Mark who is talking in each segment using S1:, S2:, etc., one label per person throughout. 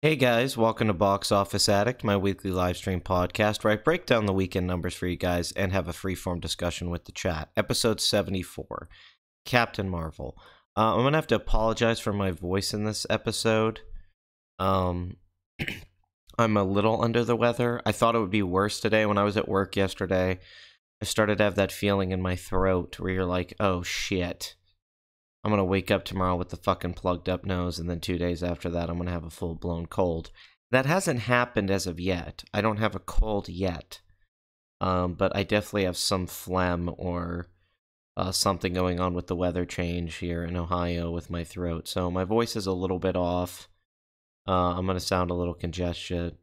S1: Hey guys, welcome to Box Office Addict, my weekly live stream podcast where I break down the weekend numbers for you guys and have a freeform discussion with the chat. Episode 74, Captain Marvel. I'm going to have to apologize for my voice in this episode. I'm a little under the weather. I thought it would be worse today. When I was at work yesterday, I started to have that feeling in my throat where you're like, oh shit. I'm going to wake up tomorrow with the fucking plugged up nose, and then 2 days after that, I'm going to have a full-blown cold. That hasn't happened as of yet. I don't have a cold yet. But I definitely have some phlegm or something going on with the weather change here in Ohio with my throat. So my voice is a little bit off. I'm going to sound a little congested.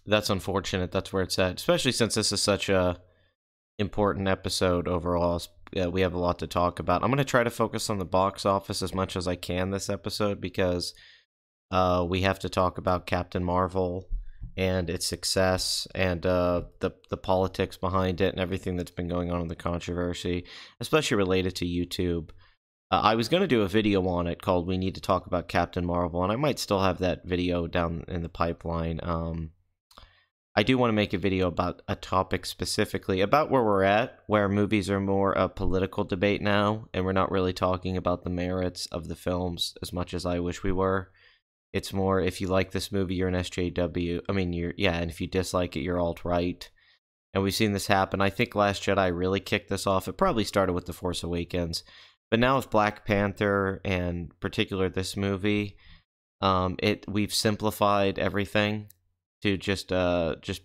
S1: That's unfortunate. That's where it's at. Especially since this is such a important episode overall. We have a lot to talk about. I'm going to try to focus on the box office as much as I can this episode because we have to talk about Captain Marvel and its success and the politics behind it and everything that's been going on in the controversy, especially related to YouTube. I was going to do a video on it called We Need to Talk About Captain Marvel, and I might still have that video down in the pipeline. I do want to make a video about a topic specifically, about where we're at, where movies are more a political debate now, and we're not really talking about the merits of the films as much as I wish we were. It's more, if you like this movie, you're an SJW. I mean, and if you dislike it, you're alt-right. And we've seen this happen. I think Last Jedi really kicked this off. It probably started with The Force Awakens. But now with Black Panther, and particular this movie, we've simplified everything to just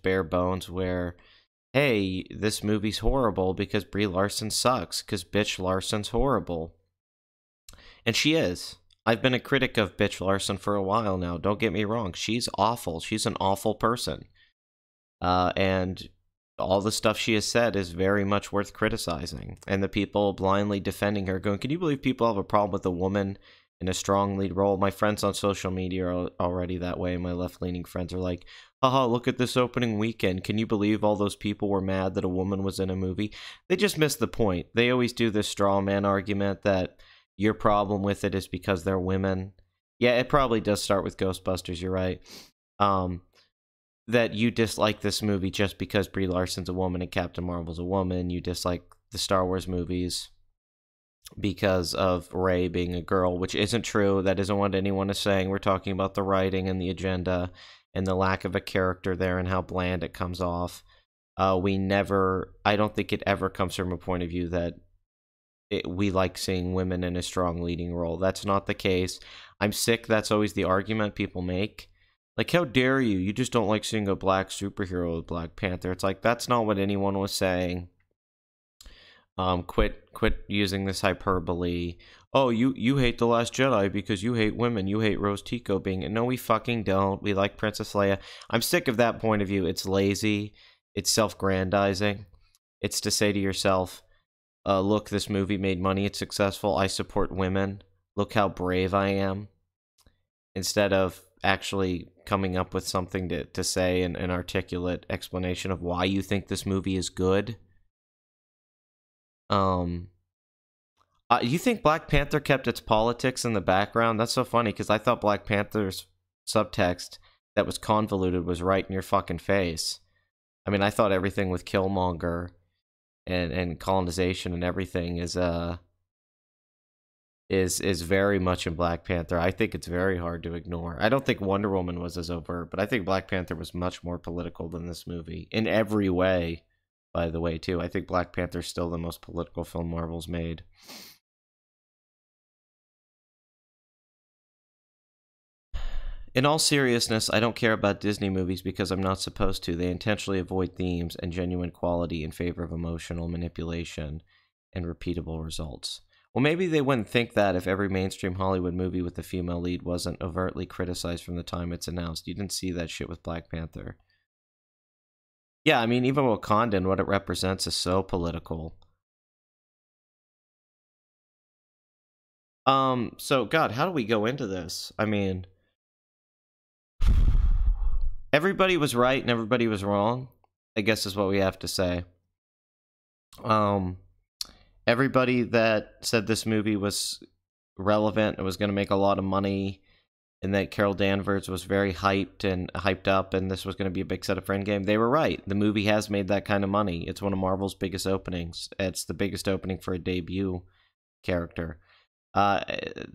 S1: bare bones where, hey, this movie's horrible because Brie Larson sucks, because bitch Larson's horrible. And she is. I've been a critic of bitch Larson for a while now, don't get me wrong. She's awful. She's an awful person. And all the stuff she has said is very much worth criticizing. And the people blindly defending her going, can you believe people have a problem with a woman in a strong lead role? My friends on social media are already that way. My left-leaning friends are like, haha, look at this opening weekend. Can you believe all those people were mad that a woman was in a movie? They just missed the point. They always do this straw man argument that your problem with it is because they're women. Yeah, it probably does start with Ghostbusters, you're right. That you dislike this movie just because Brie Larson's a woman and Captain Marvel's a woman. You dislike the Star Wars movies because of Rey being a girl, which isn't true. That isn't what anyone is saying. We're talking about the writing and the agenda and the lack of a character there and how bland it comes off. I don't think it ever comes from a point of view that we like seeing women in a strong leading role. That's not the case. I'm sick. That's always the argument people make. Like, how dare you? You just don't like seeing a black superhero with Black Panther. It's like, that's not what anyone was saying. Quit using this hyperbole. Oh, you hate The Last Jedi because you hate women. You hate Rose Tico being... No, we fucking don't. We like Princess Leia. I'm sick of that point of view. It's lazy. It's self-grandizing. It's to say to yourself, look, this movie made money. It's successful. I support women. Look how brave I am. Instead of actually coming up with something to say, an articulate explanation of why you think this movie is good. You think Black Panther kept its politics in the background? That's so funny, because I thought Black Panther's subtext that was convoluted was right in your fucking face. I mean, I thought everything with Killmonger and colonization and everything is very much in Black Panther. I think it's very hard to ignore. I don't think Wonder Woman was as overt, but I think Black Panther was much more political than this movie. In every way, by the way, too. I think Black Panther's still the most political film Marvel's made. In all seriousness, I don't care about Disney movies because I'm not supposed to. They intentionally avoid themes and genuine quality in favor of emotional manipulation and repeatable results. Well, maybe they wouldn't think that if every mainstream Hollywood movie with a female lead wasn't overtly criticized from the time it's announced. You didn't see that shit with Black Panther. Yeah, I mean, even Wakanda and what it represents is so political. So, God, how do we go into this? I mean, everybody was right and everybody was wrong, I guess is what we have to say. Everybody that said this movie was relevant, it was going to make a lot of money, and that Carol Danvers was very hyped up, and this was going to be a big setup for Endgame. They were right. The movie has made that kind of money. It's one of Marvel's biggest openings. It's the biggest opening for a debut character.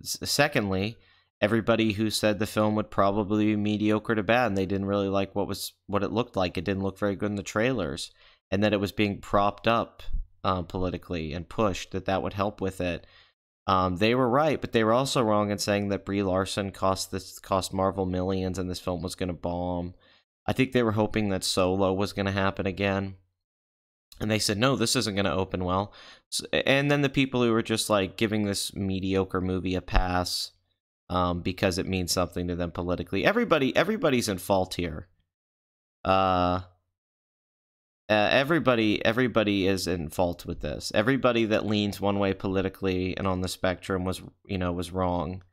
S1: Secondly, everybody who said the film would probably be mediocre to bad, and they didn't really like what it looked like. It didn't look very good in the trailers, and that it was being propped up politically and pushed, that would help with it. They were right, but they were also wrong in saying that Brie Larson cost Marvel millions and this film was going to bomb. I think they were hoping that Solo was going to happen again. And they said, no, this isn't going to open well. And then the people who were just like giving this mediocre movie a pass because it means something to them politically. Everybody's in fault here. Everybody is in fault with this. Everybody that leans one way politically and on the spectrum was wrong.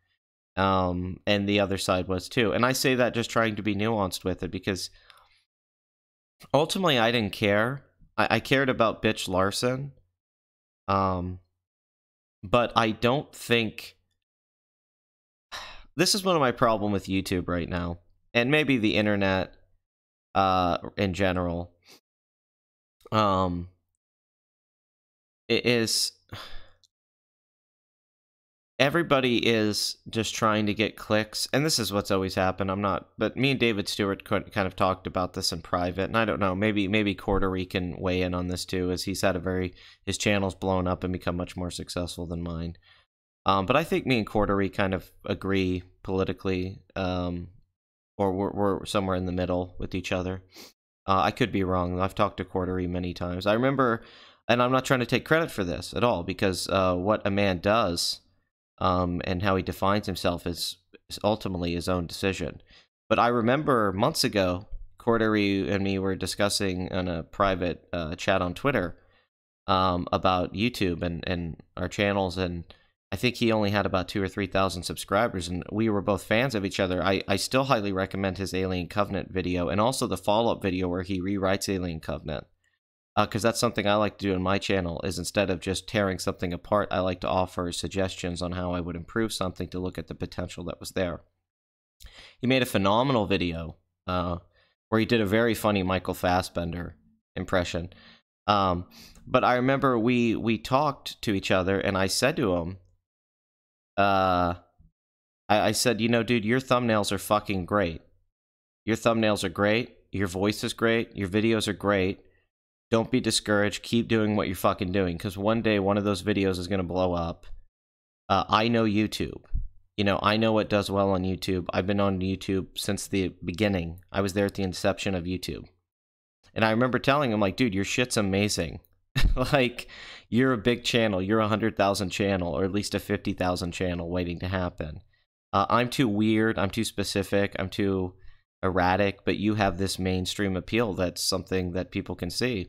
S1: And the other side was too. And I say that just trying to be nuanced with it, because ultimately I didn't care. I cared about Bitch Larson. But I don't think... This is one of my problem with YouTube right now, and maybe the internet in general. It is... Everybody is just trying to get clicks, and this is what's always happened. But me and David Stewart kind of talked about this in private, and I don't know, maybe Cordery can weigh in on this too, as he's had his channel's blown up and become much more successful than mine. But I think me and Cordery kind of agree politically, or we're somewhere in the middle with each other. I could be wrong. I've talked to Cordery many times. I remember, and I'm not trying to take credit for this at all, because what a man does and how he defines himself is ultimately his own decision. But I remember months ago, Cordery and me were discussing in a private chat on Twitter about YouTube and our channels, and I think he only had about 2,000 or 3,000 subscribers, and we were both fans of each other. I still highly recommend his Alien Covenant video, and also the follow-up video where he rewrites Alien Covenant. Because that's something I like to do in my channel, is instead of just tearing something apart, I like to offer suggestions on how I would improve something to look at the potential that was there. He made a phenomenal video where he did a very funny Michael Fassbender impression. But I remember we talked to each other, and I said to him, I said, dude, your thumbnails are fucking great. Your thumbnails are great. Your voice is great. Your videos are great. Don't be discouraged. Keep doing what you're fucking doing, because one day one of those videos is going to blow up. I know YouTube. I know what does well on YouTube. I've been on YouTube since the beginning. I was there at the inception of YouTube. And I remember telling him, like, dude, your shit's amazing. Like, you're a big channel. You're a 100,000 channel, or at least a 50,000 channel waiting to happen. I'm too weird. I'm too specific. I'm too erratic. But you have this mainstream appeal that's something that people can see.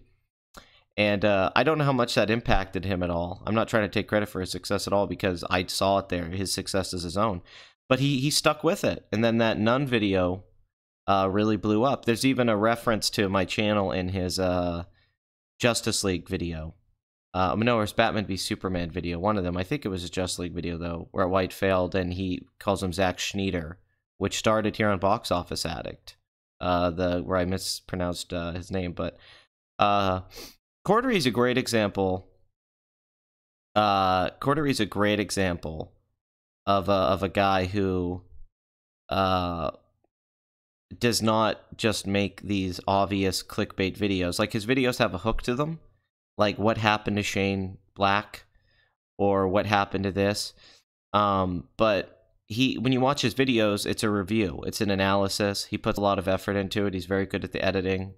S1: And I don't know how much that impacted him at all. I'm not trying to take credit for his success at all, because I saw it there. His success is his own. But he stuck with it. And then that Nun video really blew up. There's even a reference to my channel in his Justice League video. No, his Batman v Superman video. One of them. I think it was his Justice League video, though, where White failed, and he calls him Zack Snyder, which started here on Box Office Addict. Where I mispronounced his name. But Cordery's a great example. Cordery's a great example of a guy who does not just make these obvious clickbait videos. Like, his videos have a hook to them, like what happened to Shane Black, or what happened to this. But when you watch his videos, it's a review. It's an analysis. He puts a lot of effort into it. He's very good at the editing.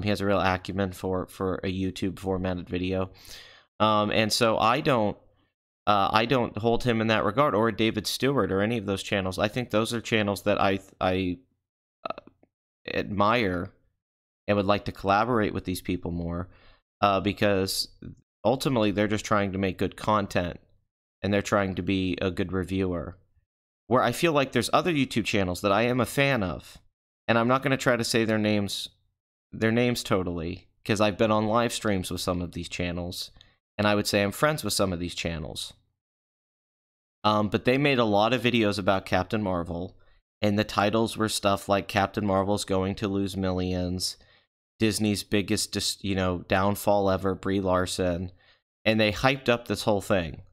S1: He has a real acumen for a YouTube formatted video. And so I don't hold him in that regard, or David Stewart, or any of those channels. I think those are channels that I admire and would like to collaborate with these people more, because ultimately they're just trying to make good content, and they're trying to be a good reviewer. Where I feel like there's other YouTube channels that I am a fan of, and I'm not going to try to say their names totally, because I've been on live streams with some of these channels, and I would say I'm friends with some of these channels. But they made a lot of videos about Captain Marvel, and the titles were stuff like Captain Marvel's going to lose millions, Disney's biggest, downfall ever, Brie Larson, and they hyped up this whole thing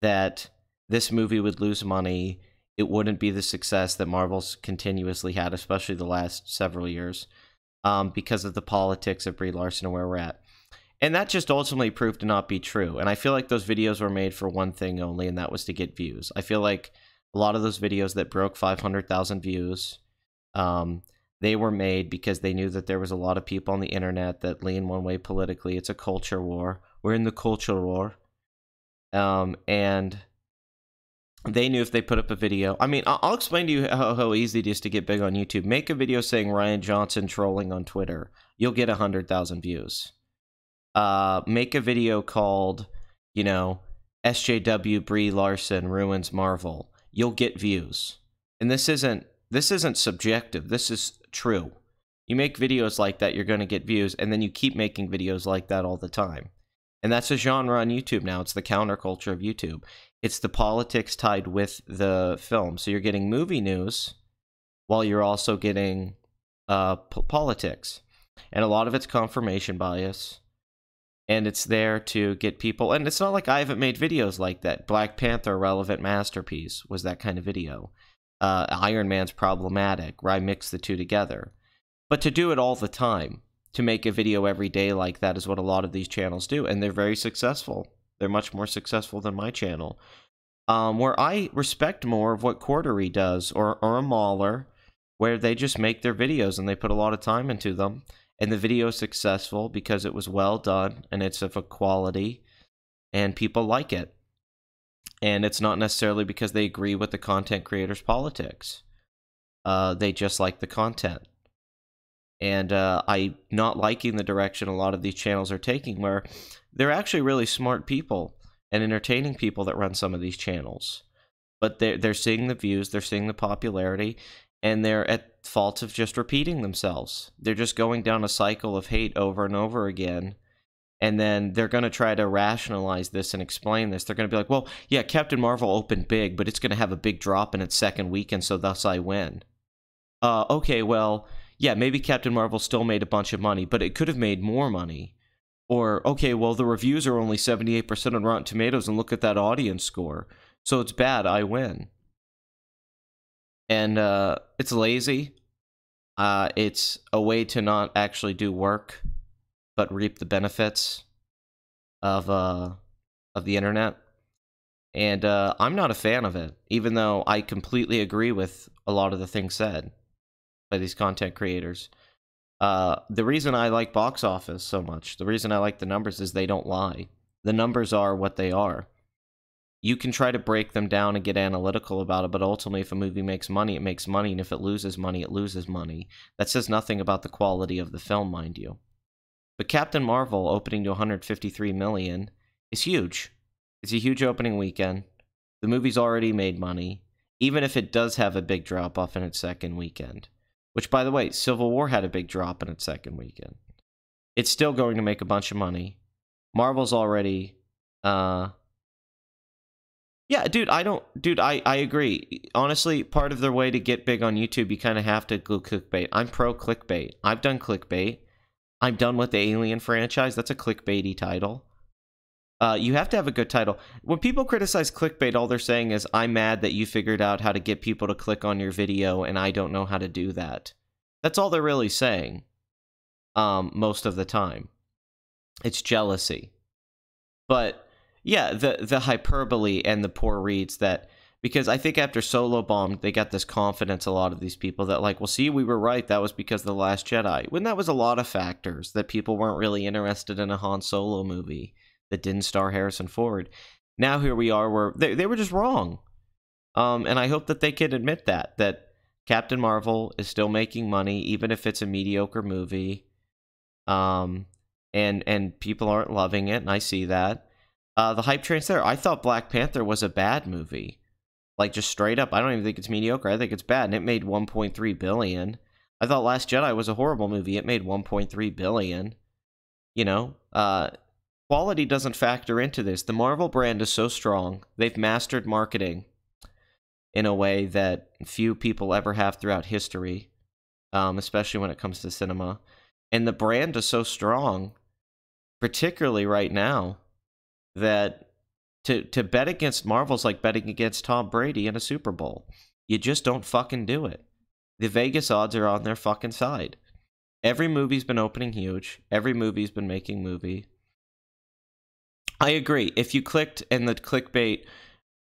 S1: that this movie would lose money, it wouldn't be the success that Marvel's continuously had, especially the last several years, because of the politics of Brie Larson and where we're at. And that just ultimately proved to not be true. And I feel like those videos were made for one thing only, and that was to get views. I feel like a lot of those videos that broke 500,000 views, they were made because they knew that there was a lot of people on the internet that lean one way politically. It's a culture war. We're in the culture war. And they knew if they put up a video... I mean, I'll explain to you how easy it is to get big on YouTube. Make a video saying Ryan Johnson trolling on Twitter. You'll get 100,000 views. Make a video called, SJW Brie Larson ruins Marvel. You'll get views. And this isn't subjective. This is true. You make videos like that, you're going to get views, and then you keep making videos like that all the time. And that's a genre on YouTube now. It's the counterculture of YouTube. It's the politics tied with the film. So you're getting movie news while you're also getting politics. And a lot of it's confirmation bias. And it's there to get people... And it's not like I haven't made videos like that. Black Panther, Relevant Masterpiece, was that kind of video. Iron Man's Problematic, where I mix the two together. But to do it all the time, to make a video every day like that is what a lot of these channels do. And they're very successful. They're much more successful than my channel. Where I respect more of what Quartery does, or a Mauler, where they just make their videos and they put a lot of time into them. And the video is successful because it was well done and it's of a quality and people like it. And it's not necessarily because they agree with the content creator's politics. They just like the content. And I'm not liking the direction a lot of these channels are taking, where they're actually really smart people and entertaining people that run some of these channels. But they're seeing the views, they're seeing the popularity, and they're at fault of just repeating themselves. They're just going down a cycle of hate over and over again. And then they're going to try to rationalize this and explain this. They're going to be like, well, yeah, Captain Marvel opened big, but it's going to have a big drop in its second weekend, so thus I win. Okay, well, yeah, maybe Captain Marvel still made a bunch of money, but it could have made more money. Or, okay, well, the reviews are only 78% on Rotten Tomatoes, and look at that audience score. So it's bad, I win. And it's lazy. It's a way to not actually do work, but reap the benefits of the internet. And I'm not a fan of it, even though I completely agree with a lot of the things said by these content creators. The reason I like box office so much, the reason I like the numbers, is they don't lie. The numbers are what they are. You can try to break them down and get analytical about it, but ultimately if a movie makes money, it makes money, and if it loses money, it loses money. That says nothing about the quality of the film, mind you. But Captain Marvel opening to 153 million is huge. It's a huge opening weekend. The movie's already made money, even if it does have a big drop-off in its second weekend. Which, by the way, Civil War had a big drop in its second weekend. It's still going to make a bunch of money. Marvel's already... Yeah, dude, I agree. Honestly, part of their way to get big on YouTube, you kind of have to go clickbait. I'm pro clickbait. I've done clickbait. I'm done with the Alien franchise. That's a clickbaity title. You have to have a good title. When people criticize clickbait, all they're saying is, I'm mad that you figured out how to get people to click on your video and I don't know how to do that. That's all they're really saying. Most of the time. It's jealousy. But yeah, the hyperbole and the poor reads that, because I think after Solo bombed, they got this confidence, a lot of these people, that like, well, see, we were right, that was because of The Last Jedi. When that was a lot of factors, that people weren't really interested in a Han Solo movie that didn't star Harrison Ford. Now here we are, where they were just wrong. And I hope that they can admit that Captain Marvel is still making money, even if it's a mediocre movie. And people aren't loving it, and I see that. The hype train's there. I thought Black Panther was a bad movie. Like, just straight up. I don't even think it's mediocre. I think it's bad, and it made $1.3 billion. I thought Last Jedi was a horrible movie. It made $1.3 billion. You know? quality doesn't factor into this. The Marvel brand is so strong. They've mastered marketing in a way that few people ever have throughout history, especially when it comes to cinema. And the brand is so strong, particularly right now, that to bet against Marvel's like betting against Tom Brady in a Super Bowl. You just don't fucking do it. The Vegas odds are on their fucking side. Every movie's been opening huge. Every movie's been making movie. I agree. If you clicked and the clickbait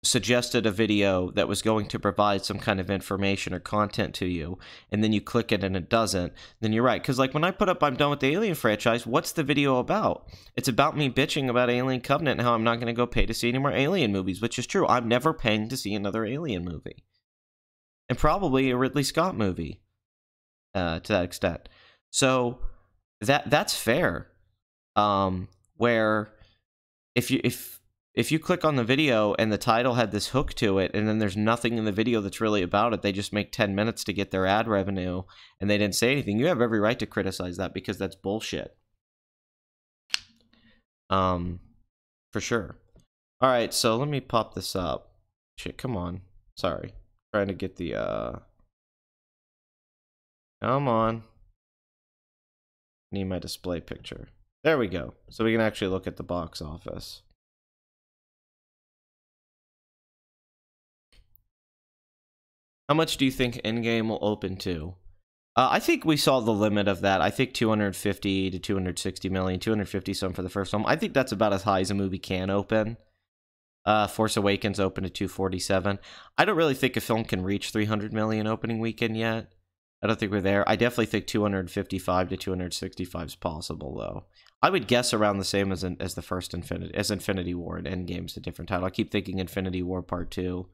S1: suggested a video that was going to provide some kind of information or content to you, and then you click it and it doesn't, then you're right. Because like when I put up I'm done with the Alien franchise, what's the video about? It's about me bitching about Alien Covenant and how I'm not going to go pay to see any more Alien movies, which is true. I'm never paying to see another Alien movie. And probably a Ridley Scott movie to that extent. So that's fair. Where if you click on the video and the title had this hook to it, and then there's nothing in the video that's really about it, they just make 10 minutes to get their ad revenue, and they didn't say anything, you have every right to criticize that because that's bullshit. For sure. All right, so let me pop this up. Shit, come on. Sorry. Trying to get the, come on. Need my display picture. There we go. So we can actually look at the box office. How much do you think Endgame will open to? I think we saw the limit of that. I think 250 to 260 million, 250 some for the first film. I think that's about as high as a movie can open. Force Awakens opened to 247. I don't really think a film can reach 300 million opening weekend yet. I don't think we're there. I definitely think 255 to 265 is possible, though. I would guess around the same as the first Infinity War, and Endgame's a different title. I keep thinking Infinity War Part 2.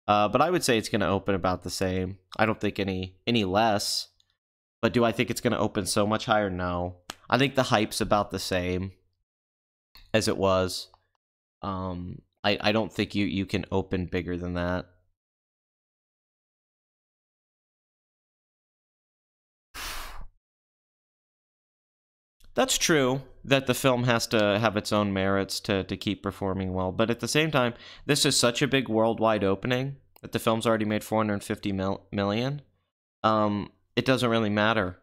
S1: But I would say it's going to open about the same. I don't think any less. But do I think it's going to open so much higher? No. I think the hype's about the same as it was. I don't think you can open bigger than that. That's true that the film has to have its own merits to keep performing well, but at the same time, this is such a big worldwide opening that the film's already made 450 million. It doesn't really matter.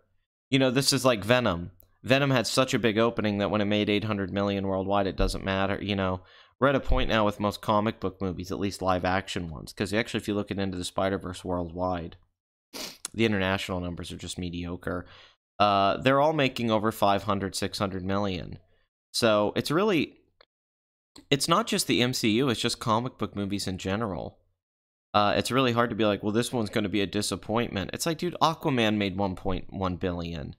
S1: You know, this is like Venom. Venom had such a big opening that when it made 800 million worldwide, it doesn't matter. You know, we're at a point now with most comic book movies, at least live action ones, because actually if you look at Into the Spider-Verse worldwide, the international numbers are just mediocre. They're all making over 500, 600 million. So it's not just the MCU, it's just comic book movies in general. It's really hard to be like, well, this one's going to be a disappointment. It's like, dude, Aquaman made 1.1 billion.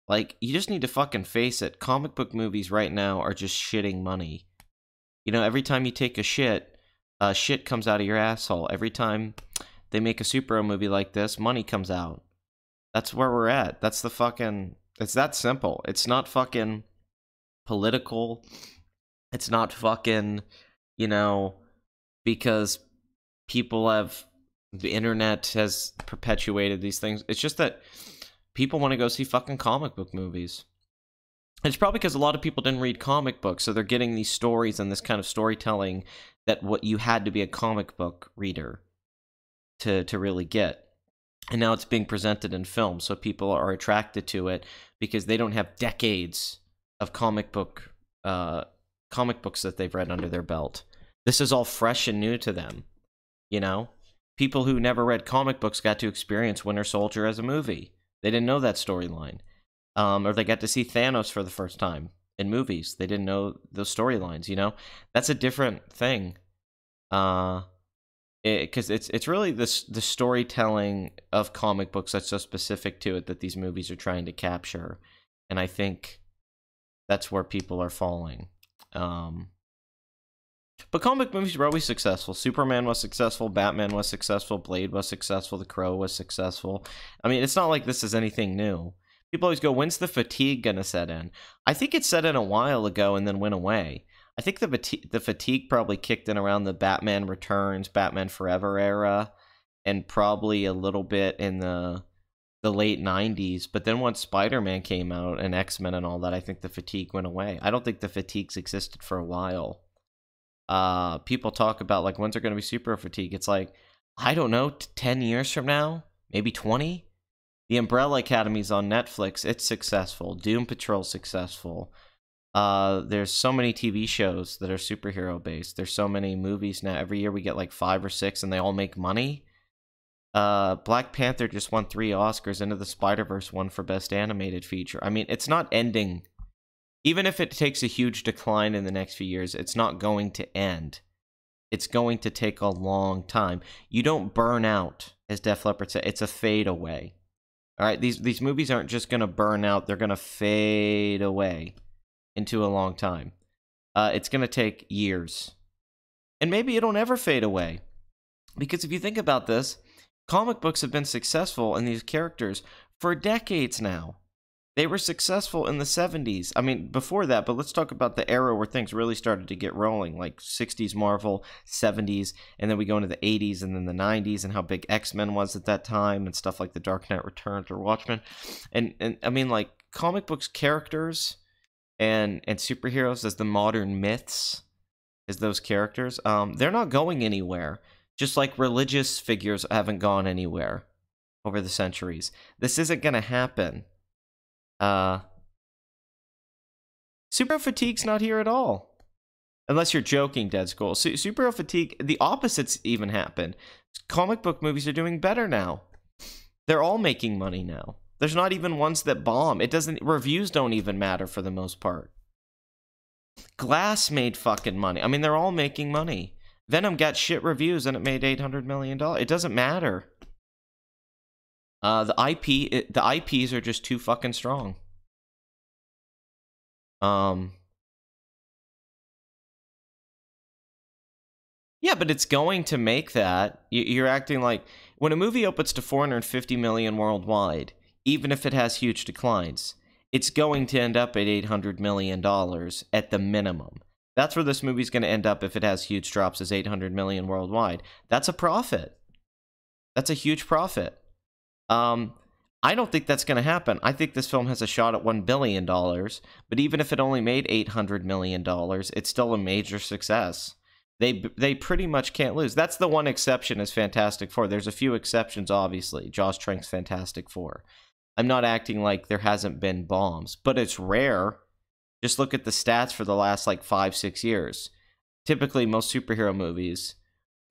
S1: Like, you just need to fucking face it. Comic book movies right now are just shitting money. You know, every time you take a shit, shit comes out of your asshole. Every time they make a superhero movie like this, money comes out. That's where we're at. That's the fucking... It's that simple. It's not fucking political. It's not fucking, you know, because people have... The internet has perpetuated these things. It's just that people want to go see fucking comic book movies. It's probably because a lot of people didn't read comic books, so they're getting these stories and this kind of storytelling that what you had to be a comic book reader to really get. And now it's being presented in film, so people are attracted to it because they don't have decades of comic books that they've read under their belt. This is all fresh and new to them, you know? People who never read comic books got to experience Winter Soldier as a movie. They didn't know that storyline. Or they got to see Thanos for the first time in movies. They didn't know those storylines, you know? That's a different thing. Because it's really the storytelling of comic books that's so specific to it that these movies are trying to capture, and I think that's where people are falling. But comic movies were always successful. Superman was successful, Batman was successful, Blade was successful, The Crow was successful. I mean, it's not like this is anything new. People always go, when's the fatigue gonna set in? I think it set in a while ago and then went away. I think the fatigue probably kicked in around the Batman Returns, Batman Forever era, and probably a little bit in the the late 90s, but then once Spider-Man came out and X-Men and all that, I think the fatigue went away. I don't think the fatigues existed for a while. People talk about, like, when's there going to be superhero fatigue? It's like, I don't know, 10 years from now? Maybe 20? The Umbrella Academy's on Netflix. It's successful. Doom Patrol's successful. There's so many TV shows that are superhero-based. There's so many movies now. Every year we get like 5 or 6, and they all make money. Black Panther just won 3 Oscars. Into the Spider-Verse won for Best Animated Feature. I mean, it's not ending. Even if it takes a huge decline in the next few years, it's not going to end. It's going to take a long time. You don't burn out, as Def Leppard said. It's a fade away. All right, these movies aren't just going to burn out. They're going to fade away into a long time. It's going to take years. And maybe it'll never fade away. Because if you think about this, comic books have been successful in these characters for decades now. They were successful in the 70s. I mean, before that, but let's talk about the era where things really started to get rolling, like 60s Marvel, 70s, and then we go into the 80s and then the 90s, and how big X-Men was at that time, and stuff like The Dark Knight Returns or Watchmen. And I mean, like, comic books characters and superheroes as the modern myths, as those characters, they're not going anywhere. Just like religious figures haven't gone anywhere over the centuries. This isn't going to happen. Superhero fatigue's not here at all. Unless you're joking, Dead Skull. Superhero fatigue, the opposites even happened. Comic book movies are doing better now. They're all making money now. There's not even ones that bomb. Reviews don't even matter for the most part. Glass made fucking money. I mean, they're all making money. Venom got shit reviews and it made $800 million. It doesn't matter. The IPs are just too fucking strong. Yeah, but it's going to make that. You're acting like when a movie opens to 450 million worldwide, even if it has huge declines, it's going to end up at $800 million at the minimum. That's where this movie's going to end up if it has huge drops, as 800 million worldwide. That's a profit. That's a huge profit. I don't think that's going to happen. I think this film has a shot at $1 billion, but even if it only made $800 million, it's still a major success. They pretty much can't lose. That's the one exception is Fantastic Four. There's a few exceptions, obviously. Josh Trank's Fantastic Four. I'm not acting like there hasn't been bombs, but it's rare. Just look at the stats for the last, like, 5-6 years. Typically, most superhero movies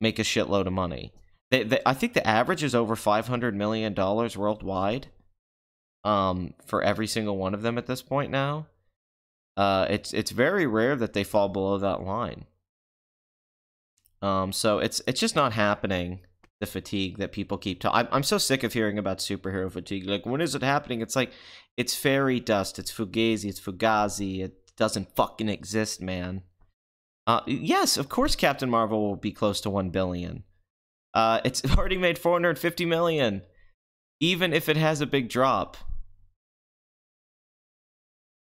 S1: make a shitload of money. I think the average is over $500 million worldwide for every single one of them at this point now. It's very rare that they fall below that line. So it's just not happening, the fatigue that people keep talking. I'm so sick of hearing about superhero fatigue. Like, when is it happening? It's like, it's fairy dust, it's fugazi, it's fugazi, it doesn't fucking exist, man. Yes, of course Captain Marvel will be close to $1 billion. It's already made $450 million, even if it has a big drop.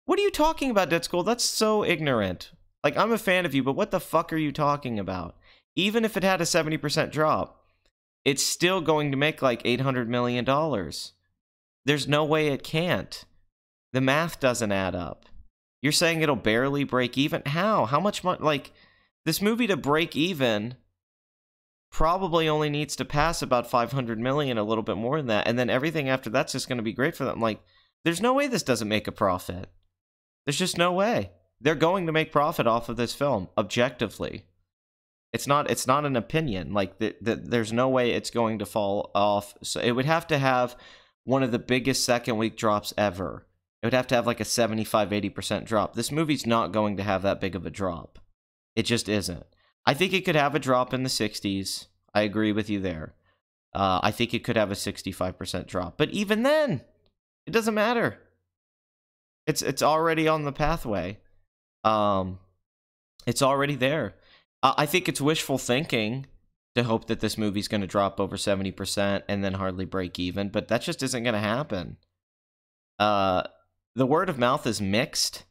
S1: What are you talking about, Dead Skull? That's so ignorant. Like, I'm a fan of you, but what the fuck are you talking about? Even if it had a 70% drop, it's still going to make like $800 million. There's no way it can't. The math doesn't add up. You're saying it'll barely break even? How? How much money? Like, this movie to break even probably only needs to pass about 500 million, a little bit more than that, and then everything after that's just going to be great for them. Like, there's no way this doesn't make a profit. There's just no way. They're going to make profit off of this film, objectively. It's not an opinion. Like, there's no way it's going to fall off. So it would have to have one of the biggest second week drops ever. It would have to have like a 75-80% drop. This movie's not going to have that big of a drop. It just isn't. I think it could have a drop in the 60s. I agree with you there. I think it could have a 65% drop. But even then, it doesn't matter. It's already on the pathway. It's already there. I think it's wishful thinking to hope that this movie's going to drop over 70% and then hardly break even, but that just isn't going to happen. The word of mouth is mixed.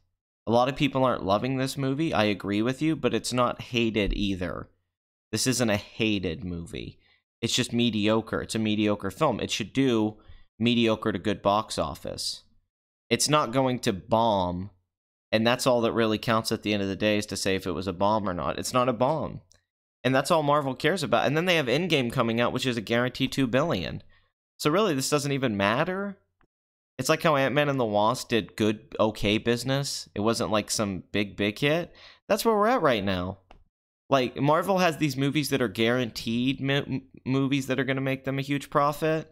S1: A lot of people aren't loving this movie. I agree with you, but it's not hated either. This isn't a hated movie. It's just mediocre. It's a mediocre film. It should do mediocre to good box office. It's not going to bomb, and that's all that really counts at the end of the day, is to say if it was a bomb or not. It's not a bomb. And that's all Marvel cares about. And then they have Endgame coming out, which is a guaranteed $2 billion. So really, this doesn't even matter. It's like how Ant-Man and the Wasp did good, okay business. It wasn't like some big hit. That's where we're at right now. Like, Marvel has these movies that are guaranteed movies that are going to make them a huge profit.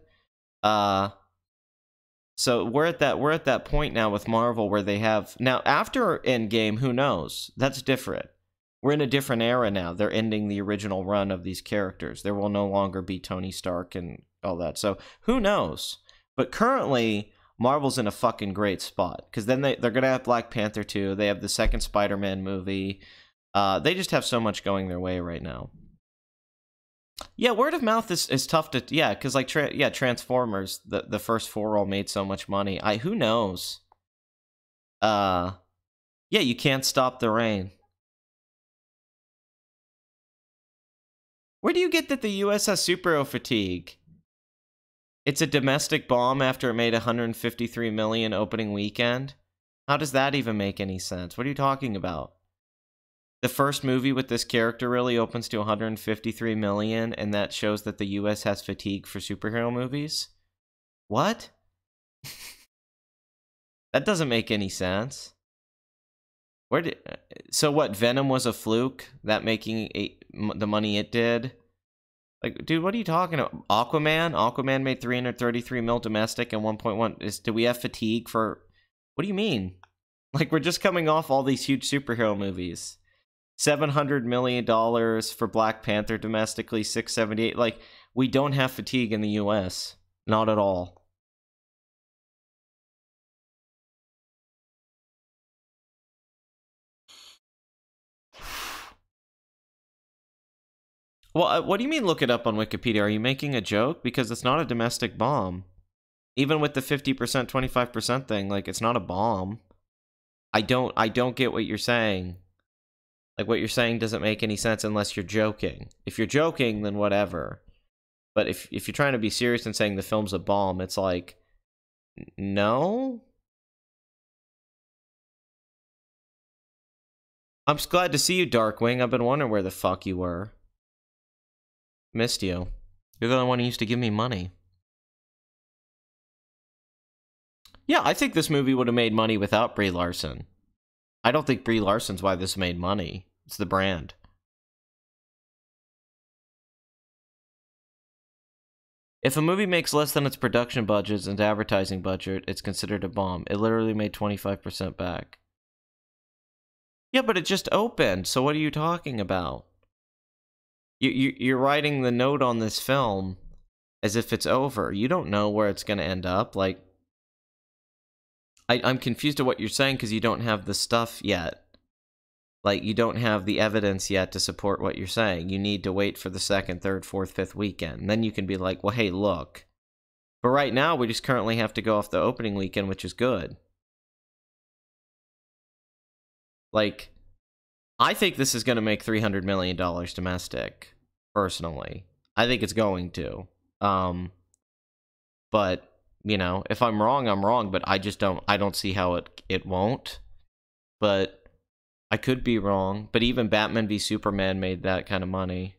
S1: So we're at that point now with Marvel where they have... Now, after Endgame, who knows? That's different. We're in a different era now. They're ending the original run of these characters. There will no longer be Tony Stark and all that. So, who knows? But currently, Marvel's in a fucking great spot. Because then they're going to have Black Panther 2. They have the second Spider-Man movie. They just have so much going their way right now. Yeah, word of mouth is tough to... Yeah, because like Transformers, the first 4 all made so much money. Who knows? Yeah, you can't stop the rain. Where do you get that the US has superhero fatigue? It's a domestic bomb after it made $153 million opening weekend? How does that even make any sense? What are you talking about? The first movie with this character really opens to $153 million, and that shows that the US has fatigue for superhero movies? What? That doesn't make any sense. So what, Venom was a fluke? That making the money it did? Like, dude, what are you talking about? Aquaman made $333 million domestic and 1.1. Do we have fatigue for... What do you mean? Like, we're just coming off all these huge superhero movies. $700 million for Black Panther domestically, 678. Like, we don't have fatigue in the US. Not at all. Well, what do you mean look it up on Wikipedia? Are you making a joke? Because it's not a domestic bomb. Even with the 50%, 25% thing, like, it's not a bomb. I don't get what you're saying. Like, what you're saying doesn't make any sense unless you're joking. If you're joking, then whatever. But if you're trying to be serious and saying the film's a bomb, it's like, no? I'm just glad to see you, Darkwing. I've been wondering where the fuck you were. Missed you. You're the only one who used to give me money. Yeah, I think this movie would have made money without Brie Larson. I don't think Brie Larson's why this made money. It's the brand. If a movie makes less than its production budget and advertising budget, it's considered a bomb. It literally made 25% back. Yeah, but it just opened, so what are you talking about? You're writing the note on this film as if it's over. You don't know where it's going to end up. Like, I'm confused at what you're saying because you don't have the stuff yet. Like, you don't have the evidence yet to support what you're saying. You need to wait for the second, third, fourth, fifth weekend. And then you can be like, well, hey, look. But right now, we just currently have to go off the opening weekend, which is good. Like, I think this is going to make $300 million domestic, personally. I think it's going to. But, you know, if I'm wrong, I'm wrong. But I don't see how it won't. But I could be wrong. But even Batman v Superman made that kind of money.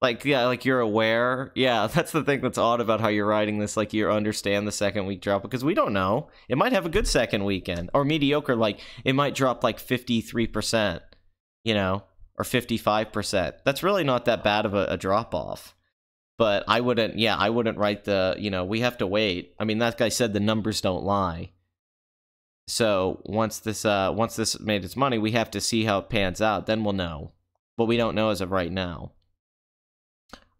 S1: Like, yeah, like you're aware. Yeah, that's the thing that's odd about how you're writing this. Like, you understand the second week drop because we don't know. It might have a good second weekend or mediocre. Like, it might drop like 53%, you know, or 55%. That's really not that bad of a drop off. But I wouldn't write the, you know, we have to wait. I mean, that guy said the numbers don't lie. So once this made its money, we have to see how it pans out. Then we'll know. But we don't know as of right now.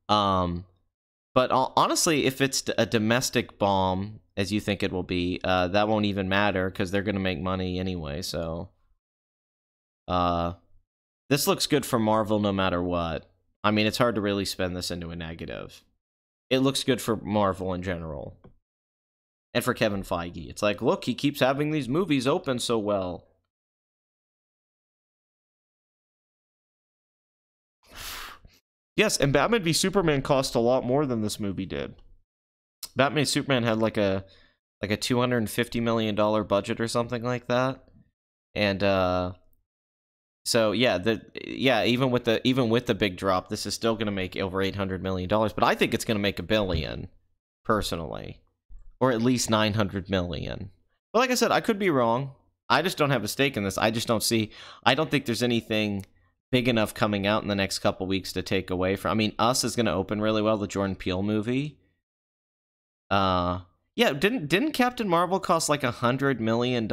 S1: But honestly, if it's a domestic bomb, as you think it will be, that won't even matter because they're going to make money anyway. So, this looks good for Marvel no matter what. I mean, it's hard to really spin this into a negative. It looks good for Marvel in general. And for Kevin Feige. It's like, look, he keeps having these movies open so well. Yes, and Batman v Superman cost a lot more than this movie did. Batman v Superman had like a $250 million budget or something like that. And so yeah, even with the big drop, this is still going to make over $800 million, but I think it's going to make $1 billion personally, or at least 900 million. But like I said, I could be wrong. I just don't have a stake in this. I don't think there's anything big enough coming out in the next couple weeks to take away from. I mean, Us is going to open really well, the Jordan Peele movie. Yeah, didn't Captain Marvel cost like $100 million?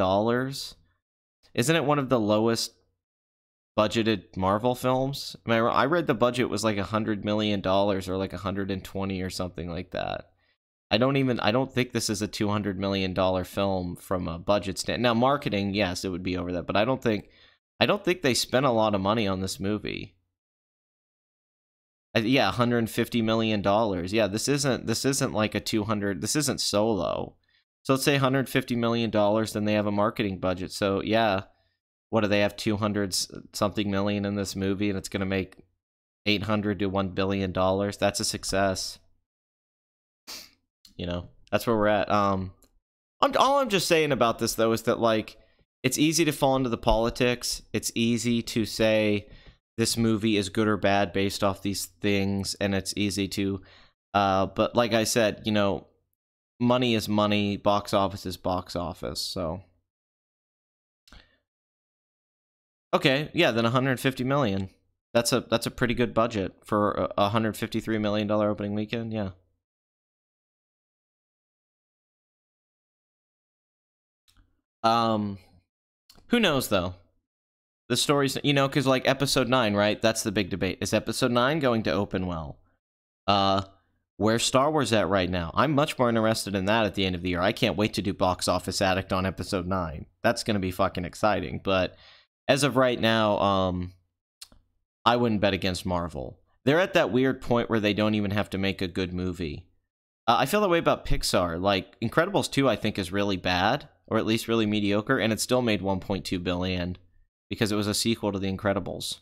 S1: Isn't it one of the lowest budgeted Marvel films? I read the budget was like $100 million or like 120 or something like that. I don't think this is a $200 million film from a budget stand. Now, marketing, yes, it would be over that, but I don't think they spent a lot of money on this movie. Yeah, $150 million. Yeah, this isn't like a 200. This isn't Solo. So let's say $150 million, then they have a marketing budget. So yeah, what do they have? 200 something million in this movie, and it's going to make $800 to $1 billion. That's a success. You know, that's where we're at. All I'm just saying about this though is that like it's easy to fall into the politics. It's easy to say this movie is good or bad based off these things, and it's easy to but like I said, you know, money is money, box office is box office. So okay, yeah, then 150 million. That's a pretty good budget for a $153 million opening weekend. Yeah. Who knows though? The story's, you know, because like episode 9, right? That's the big debate. Is episode 9 going to open well? Where's Star Wars at right now? I'm much more interested in that at the end of the year. I can't wait to do Box Office Addict on episode 9. That's going to be fucking exciting. But as of right now, I wouldn't bet against Marvel. They're at that weird point where they don't even have to make a good movie. I feel that way about Pixar. Like, Incredibles 2, I think, is really bad, or at least really mediocre, and it still made $1.2 billion because it was a sequel to The Incredibles.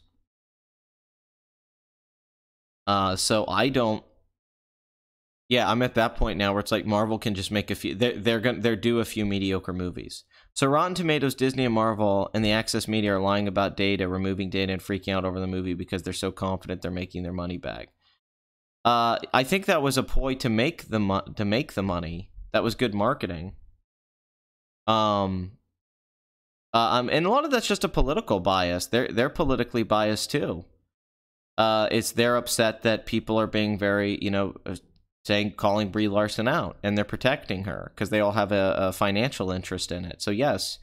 S1: So I don't... Yeah, I'm at that point now where it's like Marvel can just make a few... They're due a few mediocre movies. So Rotten Tomatoes, Disney, and Marvel, and the Access Media are lying about data, removing data, and freaking out over the movie because they're so confident they're making their money back. I think that was a ploy to make the money. That was good marketing. And a lot of that's just a political bias. They're politically biased too. They're upset that people are being very, you know, calling Brie Larson out, and they're protecting her because they all have a financial interest in it. So yes,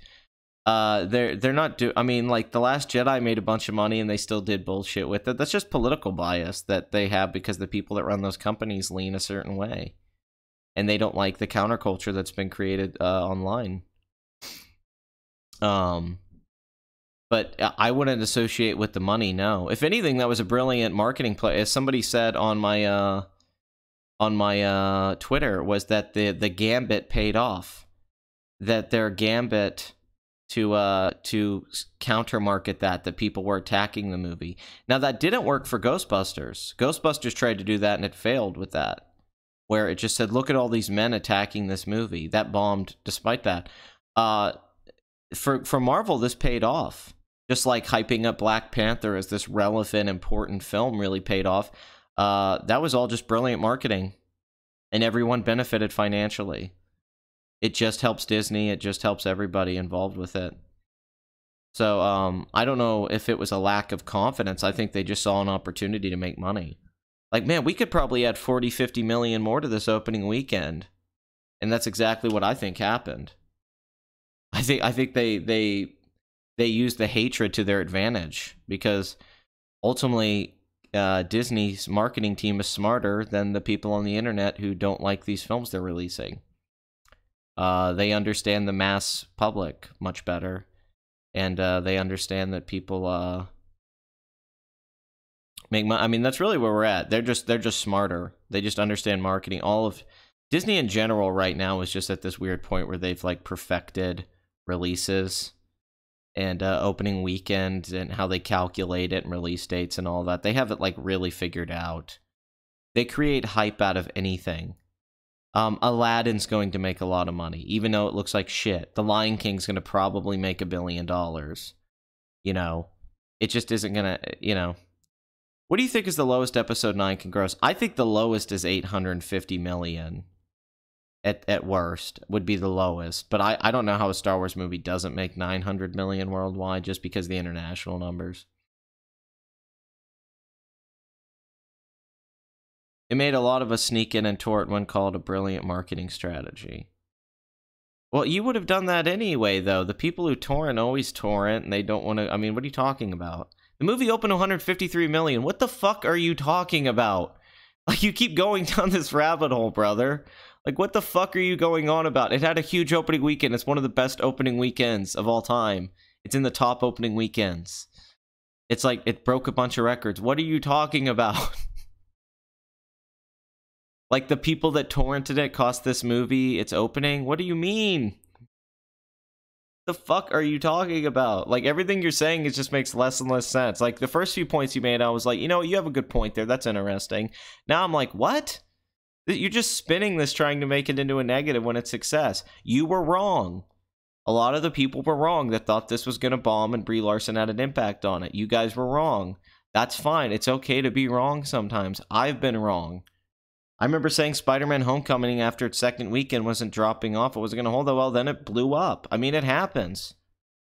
S1: they're not I mean, like, The Last Jedi made a bunch of money and they still did bullshit with it. That's just political bias that they have because the people that run those companies lean a certain way, and they don't like the counterculture that's been created online. But I wouldn't associate with the money. No, if anything, that was a brilliant marketing play. As somebody said on my Twitter, was that the gambit paid off. That their gambit to counter market that people were attacking the movie. Now that didn't work for Ghostbusters. Ghostbusters tried to do that and it failed with that, where it just said, look at all these men attacking this movie. That bombed despite that. For Marvel, this paid off. Just like hyping up Black Panther as this relevant, important film really paid off. That was all just brilliant marketing, and everyone benefited financially. It just helps Disney. It just helps everybody involved with it. So I don't know if it was a lack of confidence. I think they just saw an opportunity to make money. Like, man, we could probably add 40-50 million more to this opening weekend, and that's exactly what I think happened. I think they used the hatred to their advantage, because ultimately Disney's marketing team is smarter than the people on the internet who don't like these films they're releasing. They understand the mass public much better, and they understand that people make money. I mean, that's really where we're at. They're just smarter. They just understand marketing. All of Disney in general right now is just at this weird point where they've like perfected releases. and opening weekend and how they calculate it and release dates and all that. They have it like really figured out. They create hype out of anything. Aladdin's going to make a lot of money, even though it looks like shit. The Lion King's going to probably make $1 billion. You know, it just isn't going to, you know. What do you think is the lowest episode 9 can gross? I think the lowest is 850 million. At worst, would be the lowest. But I don't know how a Star Wars movie doesn't make 900 million worldwide just because of the international numbers. It made a lot of us sneak in and torrent when called a brilliant marketing strategy. Well, you would have done that anyway, though. The people who torrent always torrent, and they don't want to... I mean, what are you talking about? The movie opened 153 million. What the fuck are you talking about? Like, you keep going down this rabbit hole, brother. Like, what the fuck are you going on about? It had a huge opening weekend. It's one of the best opening weekends of all time. It's in the top opening weekends. It's like, it broke a bunch of records. What are you talking about? Like, the people that torrented it cost this movie its opening? What do you mean? The fuck are you talking about? Like, everything you're saying is just makes less and less sense. Like, the first few points you made, I was like, you know, you have a good point there. That's interesting. Now I'm like, what? You're just spinning this, trying to make it into a negative when it's success. You were wrong. A lot of the people were wrong that thought this was going to bomb and Brie Larson had an impact on it. You guys were wrong. That's fine. It's okay to be wrong sometimes. I've been wrong. I remember saying Spider-Man Homecoming after its second weekend wasn't dropping off. It wasn't going to hold that well. Then it blew up. I mean, it happens.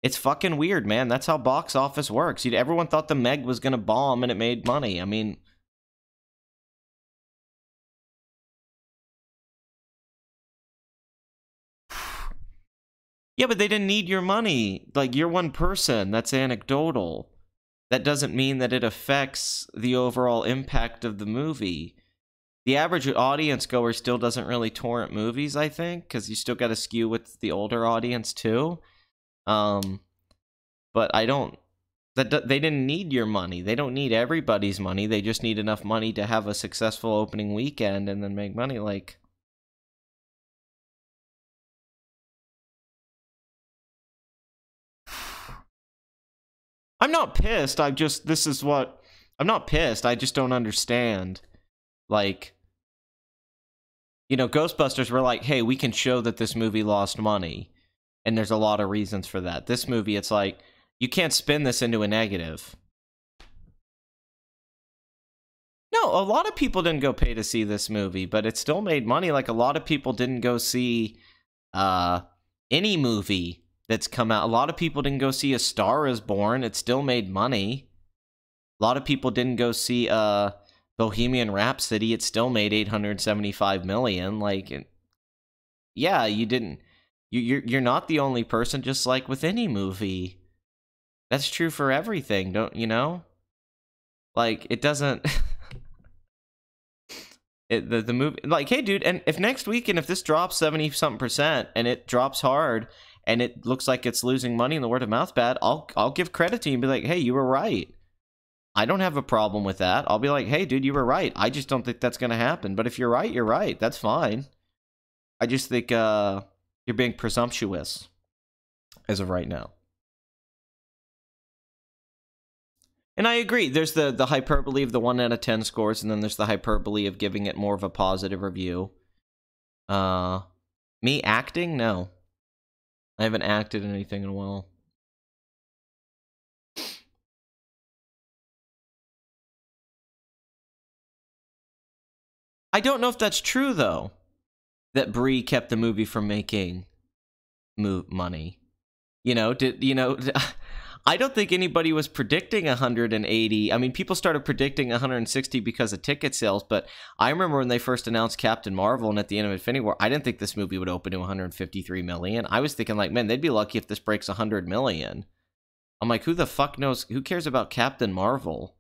S1: It's fucking weird, man. That's how box office works. Everyone thought the Meg was going to bomb and it made money. I mean... Yeah, but they didn't need your money. Like, you're one person. That's anecdotal. That doesn't mean that it affects the overall impact of the movie. The average audience goer still doesn't really torrent movies, I think, because you still got to skew with the older audience, too. But I don't... They didn't need your money. They don't need everybody's money. They just need enough money to have a successful opening weekend and then make money, like... I'm not pissed. I'm not pissed. I just don't understand. Like, you know, Ghostbusters were like, hey, we can show that this movie lost money. And there's a lot of reasons for that. This movie, it's like, you can't spin this into a negative. No, a lot of people didn't go pay to see this movie, but it still made money. Like, a lot of people didn't go see any movie that's come out. A lot of people didn't go see A Star Is Born. It still made money. A lot of people didn't go see Bohemian Rhapsody. It still made 875 million. Like, yeah, you didn't. You're not the only person. Just like with any movie, that's true for everything. Don't you know? Like, it doesn't. The movie, like, hey, dude, and if next weekend, if this drops 70-something% and it drops hard, and it looks like it's losing money and the word of mouth bad, I'll give credit to you and be like, hey, you were right. I don't have a problem with that. I'll be like, hey, dude, you were right. I just don't think that's going to happen. But if you're right, you're right. That's fine. I just think you're being presumptuous as of right now. And I agree. There's the hyperbole of the 1 out of 10 scores, and then there's the hyperbole of giving it more of a positive review. Me acting? No. I haven't acted in anything in a while. I don't know if that's true, though. That Brie kept the movie from making money. You know, I don't think anybody was predicting 180. I mean, people started predicting 160 because of ticket sales, but I remember when they first announced Captain Marvel and at the end of Infinity War, I didn't think this movie would open to 153 million. I was thinking, like, man, they'd be lucky if this breaks 100 million. I'm like, who the fuck knows? Who cares about Captain Marvel?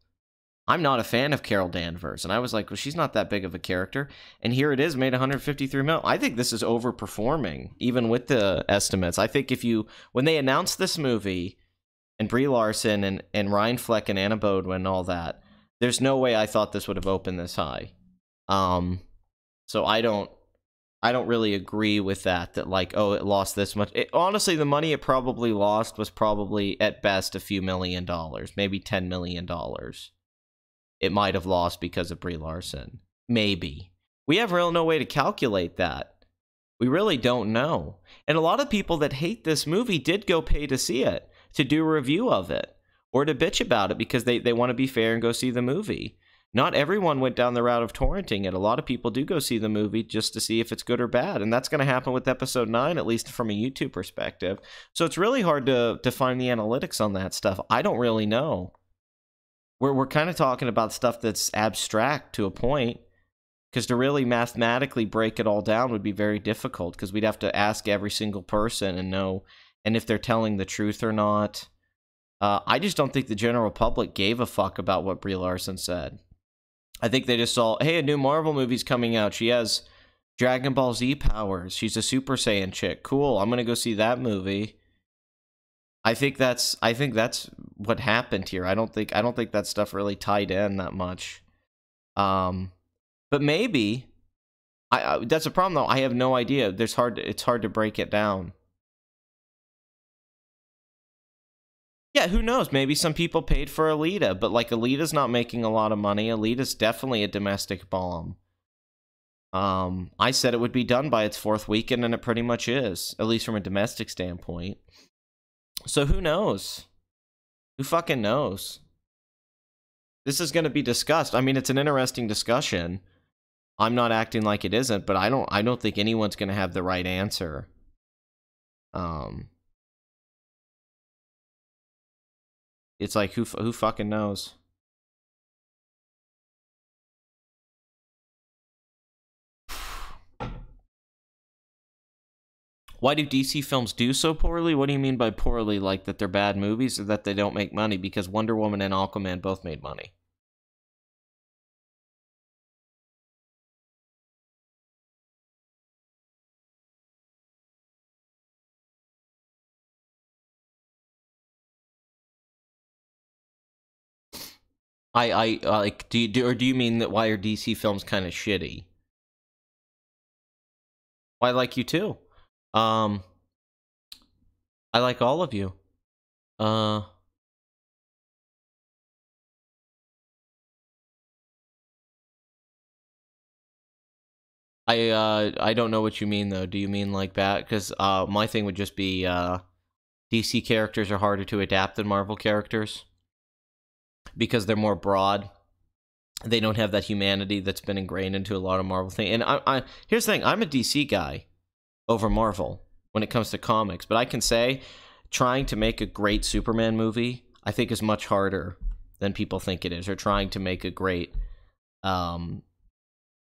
S1: I'm not a fan of Carol Danvers. And I was like, well, she's not that big of a character. And here it is, made 153 million. I think this is overperforming, even with the estimates. I think when they announced this movie, and Brie Larson and Ryan Fleck and Anna Bodwin and all that, there's no way I thought this would have opened this high. So I don't I don't really agree with that, that like, oh, it lost this much. Honestly, the money it probably lost was probably at best a few $1 million, maybe $10 million. It might have lost because of Brie Larson. Maybe. We have really no way to calculate that. We really don't know. And a lot of people that hate this movie did go pay to see it, to do a review of it, or to bitch about it because they want to be fair and go see the movie. Not everyone went down the route of torrenting it. A lot of people do go see the movie just to see if it's good or bad. And that's going to happen with episode 9, at least from a YouTube perspective. So it's really hard to find the analytics on that stuff. I don't really know. We're kind of talking about stuff that's abstract to a point, because to really mathematically break it all down would be very difficult, because we'd have to ask every single person and know, and if they're telling the truth or not. I just don't think the general public gave a fuck about what Brie Larson said. I think they just saw, hey, a new Marvel movie's coming out. She has Dragon Ball Z powers. She's a Super Saiyan chick. Cool. I'm gonna go see that movie. I think that's what happened here. I don't think that stuff really tied in that much. But maybe that's a problem though. I have no idea. It's hard to break it down. Yeah, who knows? Maybe some people paid for Alita, but like Alita's not making a lot of money. Alita's definitely a domestic bomb. I said it would be done by its 4th weekend, and it pretty much is, at least from a domestic standpoint. So who knows? Who fucking knows? This is going to be discussed. I mean, it's an interesting discussion. I'm not acting like it isn't, but I don't think anyone's going to have the right answer. It's like, who fucking knows? Why do DC films do so poorly? What do you mean by poorly? Like that they're bad movies or that they don't make money? Because Wonder Woman and Aquaman both made money. I like, do you mean that why are DC films kind of shitty? Well, I like you too. I like all of you. I don't know what you mean though. Do you mean like that? Because my thing would just be DC characters are harder to adapt than Marvel characters because they're more broad. They don't have that humanity that's been ingrained into a lot of Marvel things. And here's the thing: I'm a DC guy over Marvel when it comes to comics, but I can say trying to make a great Superman movie, I think, is much harder than people think it is, or trying to make a great Green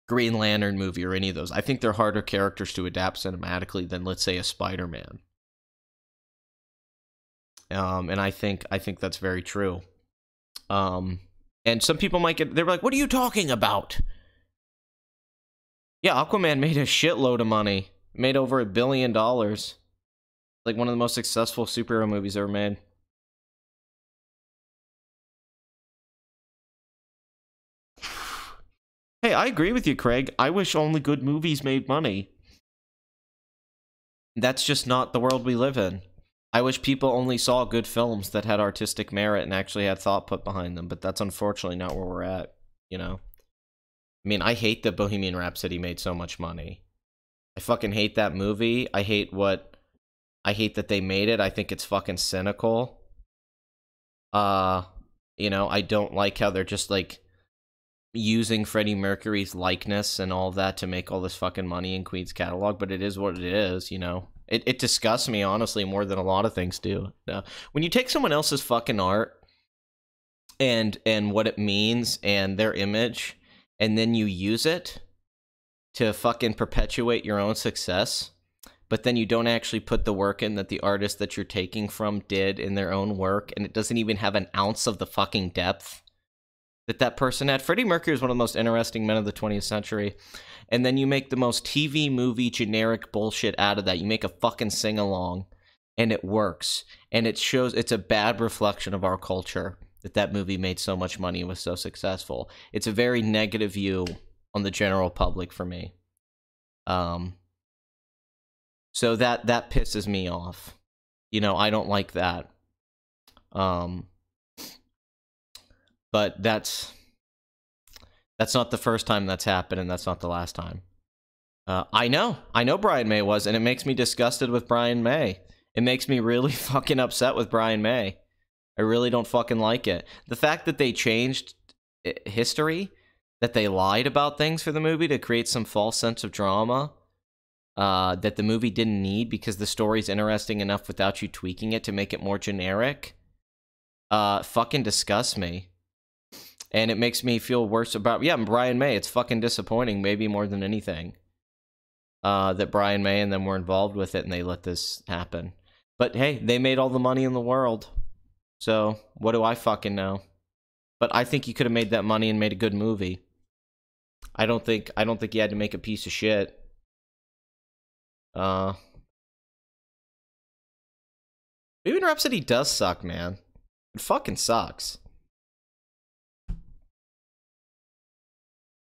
S1: Lantern movie or any of those. I think they're harder characters to adapt cinematically than, let's say, a Spider-Man. And I think that's very true. And some people might they're like, what are you talking about? Yeah, Aquaman made a shitload of money. Made over $1 billion. Like one of the most successful superhero movies ever made. Hey, I agree with you, Craig. I wish only good movies made money. That's just not the world we live in. I wish people only saw good films that had artistic merit and actually had thought put behind them, but that's unfortunately not where we're at, you know? I mean, I hate that Bohemian Rhapsody made so much money. I fucking hate that movie. I hate that they made it. I think it's fucking cynical. You know, I don't like how they're just, like, using Freddie Mercury's likeness and all of that to make all this fucking money in Queen's catalog, but it is what it is, you know? It disgusts me, honestly, more than a lot of things do. When you take someone else's fucking art and what it means and their image, and then you use it to fucking perpetuate your own success, but then you don't actually put the work in that the artist that you're taking from did in their own work, and it doesn't even have an ounce of the fucking depth that person had. Freddie Mercury is one of the most interesting men of the 20th century. And then you make the most TV movie generic bullshit out of that. You make a fucking sing-along, and it works. And it shows it's a bad reflection of our culture that movie made so much money and was so successful. It's a very negative view on the general public for me. So that pisses me off. You know, I don't like that. But that's not the first time that's happened, and that's not the last time. I know Brian May was, and it makes me disgusted with Brian May. It makes me really fucking upset with Brian May. I really don't fucking like it. The fact that they changed history, that they lied about things for the movie to create some false sense of drama, that the movie didn't need because the story's interesting enough without you tweaking it to make it more generic, fucking disgusts me. And it makes me feel worse about, Brian May. It's fucking disappointing, maybe more than anything, that Brian May and them were involved with it and they let this happen. But hey, they made all the money in the world. So, what do I fucking know? But I think you could have made that money and made a good movie. I don't think you had to make a piece of shit. Bohemian Rhapsody does suck, man. It fucking sucks.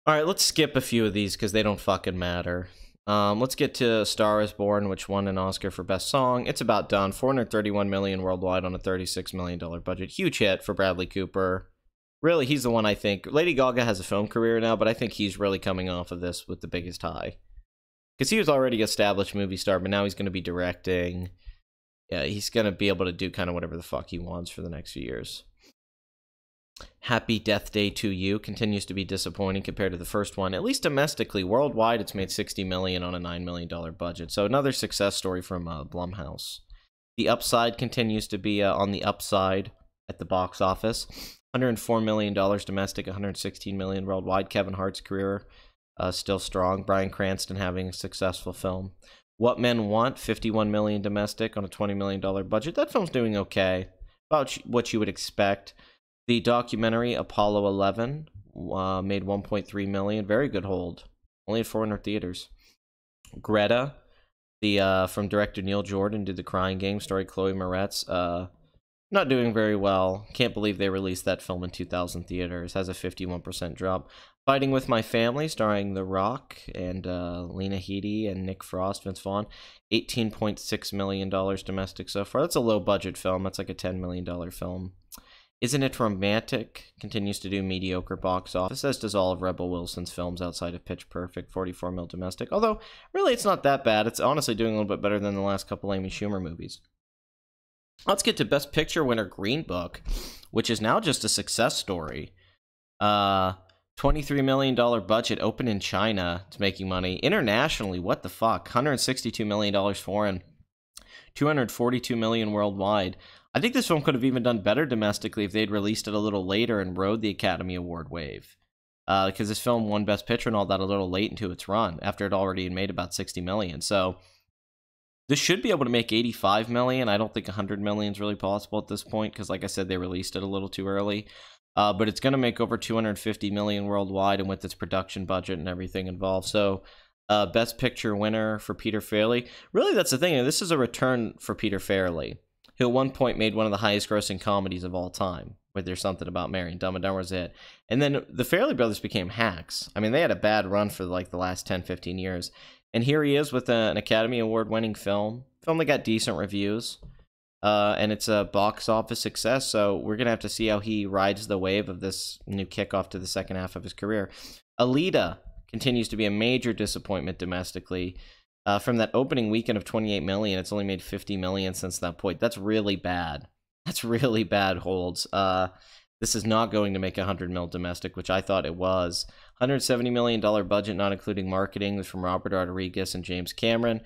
S1: Alright, let's skip a few of these because they don't fucking matter. Let's get to A Star Is Born, which won an Oscar for Best Song. It's about done. $431 million worldwide on a $36 million budget. Huge hit for Bradley Cooper. Really, he's the one I think. Lady Gaga has a film career now, but I think he's really coming off of this with the biggest high. Because he was already an established movie star, but now he's going to be directing. Yeah, he's going to be able to do kind of whatever the fuck he wants for the next few years. Happy Death Day to You continues to be disappointing compared to the first one, at least domestically. Worldwide, it's made $60 million on a $9 million budget, so another success story from Blumhouse. The Upside continues to be on the upside at the box office. $104 million domestic, $116 million worldwide. Kevin Hart's career still strong. Bryan Cranston having a successful film. What Men Want, $51 million domestic on a $20 million budget. That film's doing okay, about what you would expect. The documentary Apollo 11 made $1.3 million. Very good hold. Only at 400 theaters. Greta, from director Neil Jordan, did The Crying Game, starring Chloe Moretz. Not doing very well. Can't believe they released that film in 2,000 theaters. Has a 51% drop. Fighting With My Family, starring The Rock and Lena Headey and Nick Frost, Vince Vaughn. $18.6 million domestic so far. That's a low-budget film. That's like a $10 million film. Isn't It Romantic continues to do mediocre box office, as does all of Rebel Wilson's films outside of Pitch Perfect, $44 million domestic. Although, really, it's not that bad. It's honestly doing a little bit better than the last couple Amy Schumer movies. Let's get to Best Picture winner Green Book, which is now just a success story. $23 million budget, open in China. It's making money. Internationally, what the fuck? $162 million foreign. $242 million worldwide. I think this film could have even done better domestically if they'd released it a little later and rode the Academy Award wave. Because this film won Best Picture and all that a little late into its run, after it already made about $60 million. So, this should be able to make $85 million. I don't think $100 million is really possible at this point, because like I said, they released it a little too early. But it's going to make over $250 million worldwide, and with its production budget and everything involved. So, Best Picture winner for Peter Farrelly. Really, that's the thing. This is a return for Peter Farrelly, who at one point made one of the highest grossing comedies of all time, where There's Something About Mary, and Dumb and Dumber was it. And then the Farrelly brothers became hacks. I mean, they had a bad run for like the last 10, 15 years. And here he is with an Academy Award winning film that got decent reviews. And it's a box office success, so we're going to have to see how he rides the wave of this new kickoff to the second half of his career. Alita continues to be a major disappointment domestically. From that opening weekend of $28 million, it's only made $50 million since that point. That's really bad. That's really bad holds. This is not going to make $100 million domestic, which I thought it was. $170 million budget, not including marketing, was from Robert Rodriguez and James Cameron.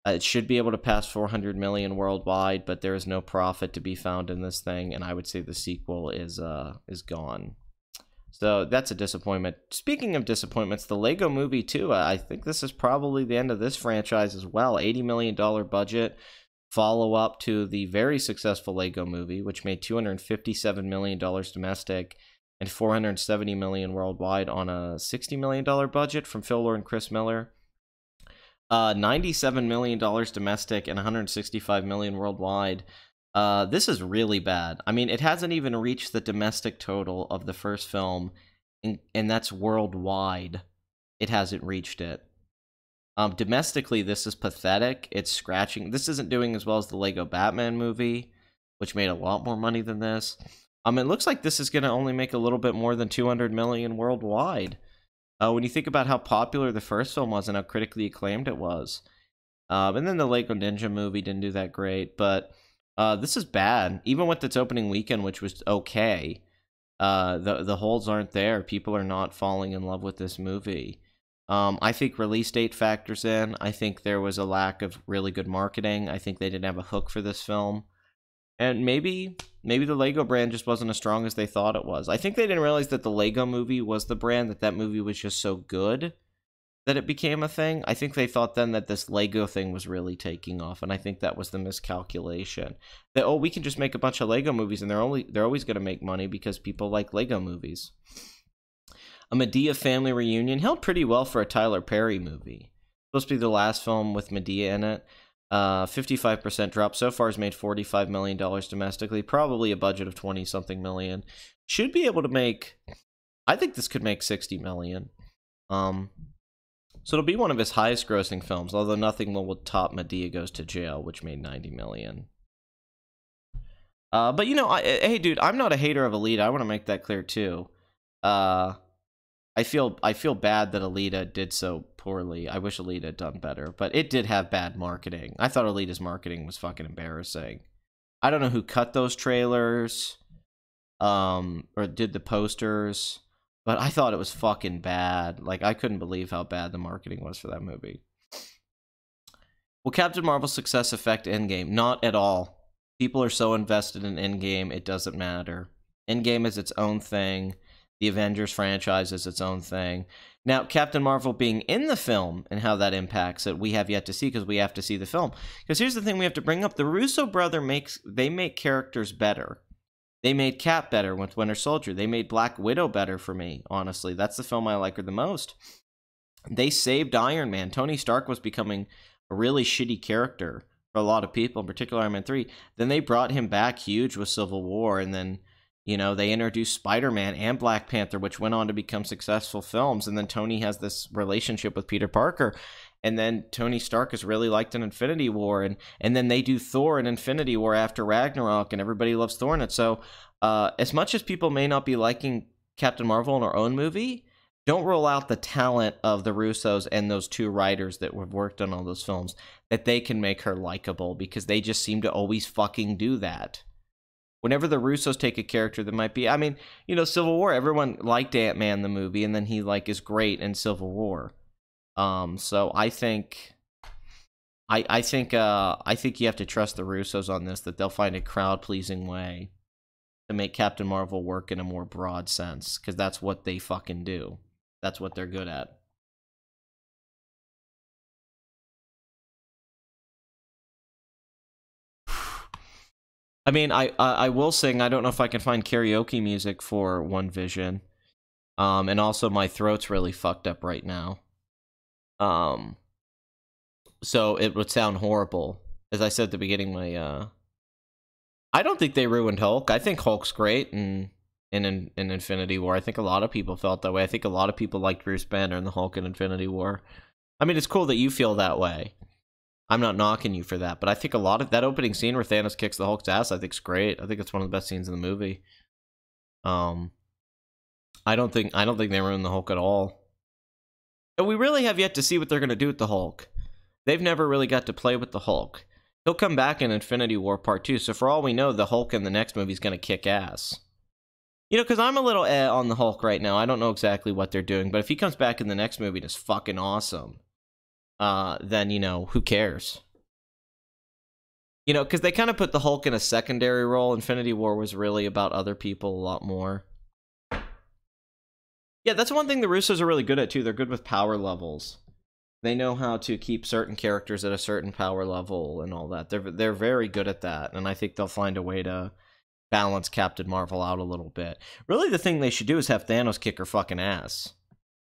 S1: It should be able to pass $400 million worldwide, but there is no profit to be found in this thing, and I would say the sequel is gone. So that's a disappointment. Speaking of disappointments, the Lego Movie 2, I think this is probably the end of this franchise as well. $80 million budget, follow-up to the very successful Lego Movie, which made $257 million domestic and $470 million worldwide on a $60 million budget from Phil Lord and Chris Miller. $97 million domestic and $165 million worldwide. This is really bad. I mean, it hasn't even reached the domestic total of the first film, and that's worldwide. It hasn't reached it. Domestically, this is pathetic. It's scratching. This isn't doing as well as the Lego Batman movie, which made a lot more money than this. It looks like this is going to only make a little bit more than 200 million worldwide. When you think about how popular the first film was and how critically acclaimed it was. And then the Lego Ninja movie didn't do that great, but this is bad. Even with its opening weekend, which was okay, the holds aren't there. People are not falling in love with this movie. I think release date factors in. I think there was a lack of really good marketing. I think they didn't have a hook for this film. And maybe the Lego brand just wasn't as strong as they thought it was. I think they didn't realize that the Lego movie was the brand, that movie was just so good that it became a thing. I think they thought then that this Lego thing was really taking off, and I think that was the miscalculation. That, oh, we can just make a bunch of Lego movies, and they're always going to make money because people like Lego movies. A Madea family reunion held pretty well for a Tyler Perry movie. Supposed to be the last film with Madea in it. 55% drop. So far has made $45 million domestically. Probably a budget of 20-something million. Should be able to make... I think this could make 60 million. So it'll be one of his highest grossing films, although nothing will top Madea Goes to Jail, which made 90 million. But, you know, hey, dude, I'm not a hater of Alita. I want to make that clear, too. I feel bad that Alita did so poorly. I wish Alita had done better, but it did have bad marketing. I thought Alita's marketing was fucking embarrassing. I don't know who cut those trailers, or did the posters, but I thought it was fucking bad. Like, I couldn't believe how bad the marketing was for that movie. Will Captain Marvel's success affect Endgame? Not at all. People are so invested in Endgame, it doesn't matter. Endgame is its own thing. The Avengers franchise is its own thing. Now, Captain Marvel being in the film and how that impacts it, we have yet to see, because we have to see the film. Because here's the thing we have to bring up. The Russo brother make characters better. They made Cap better with Winter Soldier. They made Black Widow better for me, honestly. That's the film I like her the most. They saved Iron Man. Tony Stark was becoming a really shitty character for a lot of people, in particular Iron Man 3. Then they brought him back huge with Civil War, and then... you know, they introduced Spider-Man and Black Panther, which went on to become successful films. And then Tony has this relationship with Peter Parker. And then Tony Stark is really liked in Infinity War. And then they do Thor in Infinity War after Ragnarok, and everybody loves Thor in it. So as much as people may not be liking Captain Marvel in our own movie, don't rule out the talent of the Russos and those two writers that have worked on all those films, that they can make her likable, because they just seem to always fucking do that. Whenever the Russos take a character that might be, I mean, you know, Civil War, everyone liked Ant-Man the movie, and then he like is great in Civil War. So I think you have to trust the Russos on this, that they'll find a crowd-pleasing way to make Captain Marvel work in a more broad sense, because that's what they fucking do. That's what they're good at. I mean, I will sing. I don't know if I can find karaoke music for One Vision. And also my throat's really fucked up right now. So it would sound horrible. As I said at the beginning, I don't think they ruined Hulk. I think Hulk's great in Infinity War. I think a lot of people felt that way. I think a lot of people liked Bruce Banner in the Hulk in Infinity War. I mean, it's cool that you feel that way. I'm not knocking you for that, but I think a lot of that opening scene where Thanos kicks the Hulk's ass, I think is great. I think it's one of the best scenes in the movie. I don't think they ruined the Hulk at all. And we really have yet to see what they're going to do with the Hulk. They've never really got to play with the Hulk. He'll come back in Infinity War Part 2, so for all we know, the Hulk in the next movie is going to kick ass. You know, because I'm a little on the Hulk right now. I don't know exactly what they're doing, but if he comes back in the next movie and is fucking awesome, then, you know, who cares? You know, because they kind of put the Hulk in a secondary role. Infinity War was really about other people a lot more. Yeah, that's one thing the Russos are really good at, too. They're good with power levels. They know how to keep certain characters at a certain power level and all that. They're very good at that, and I think they'll find a way to balance Captain Marvel out a little bit. Really, the thing they should do is have Thanos kick her fucking ass.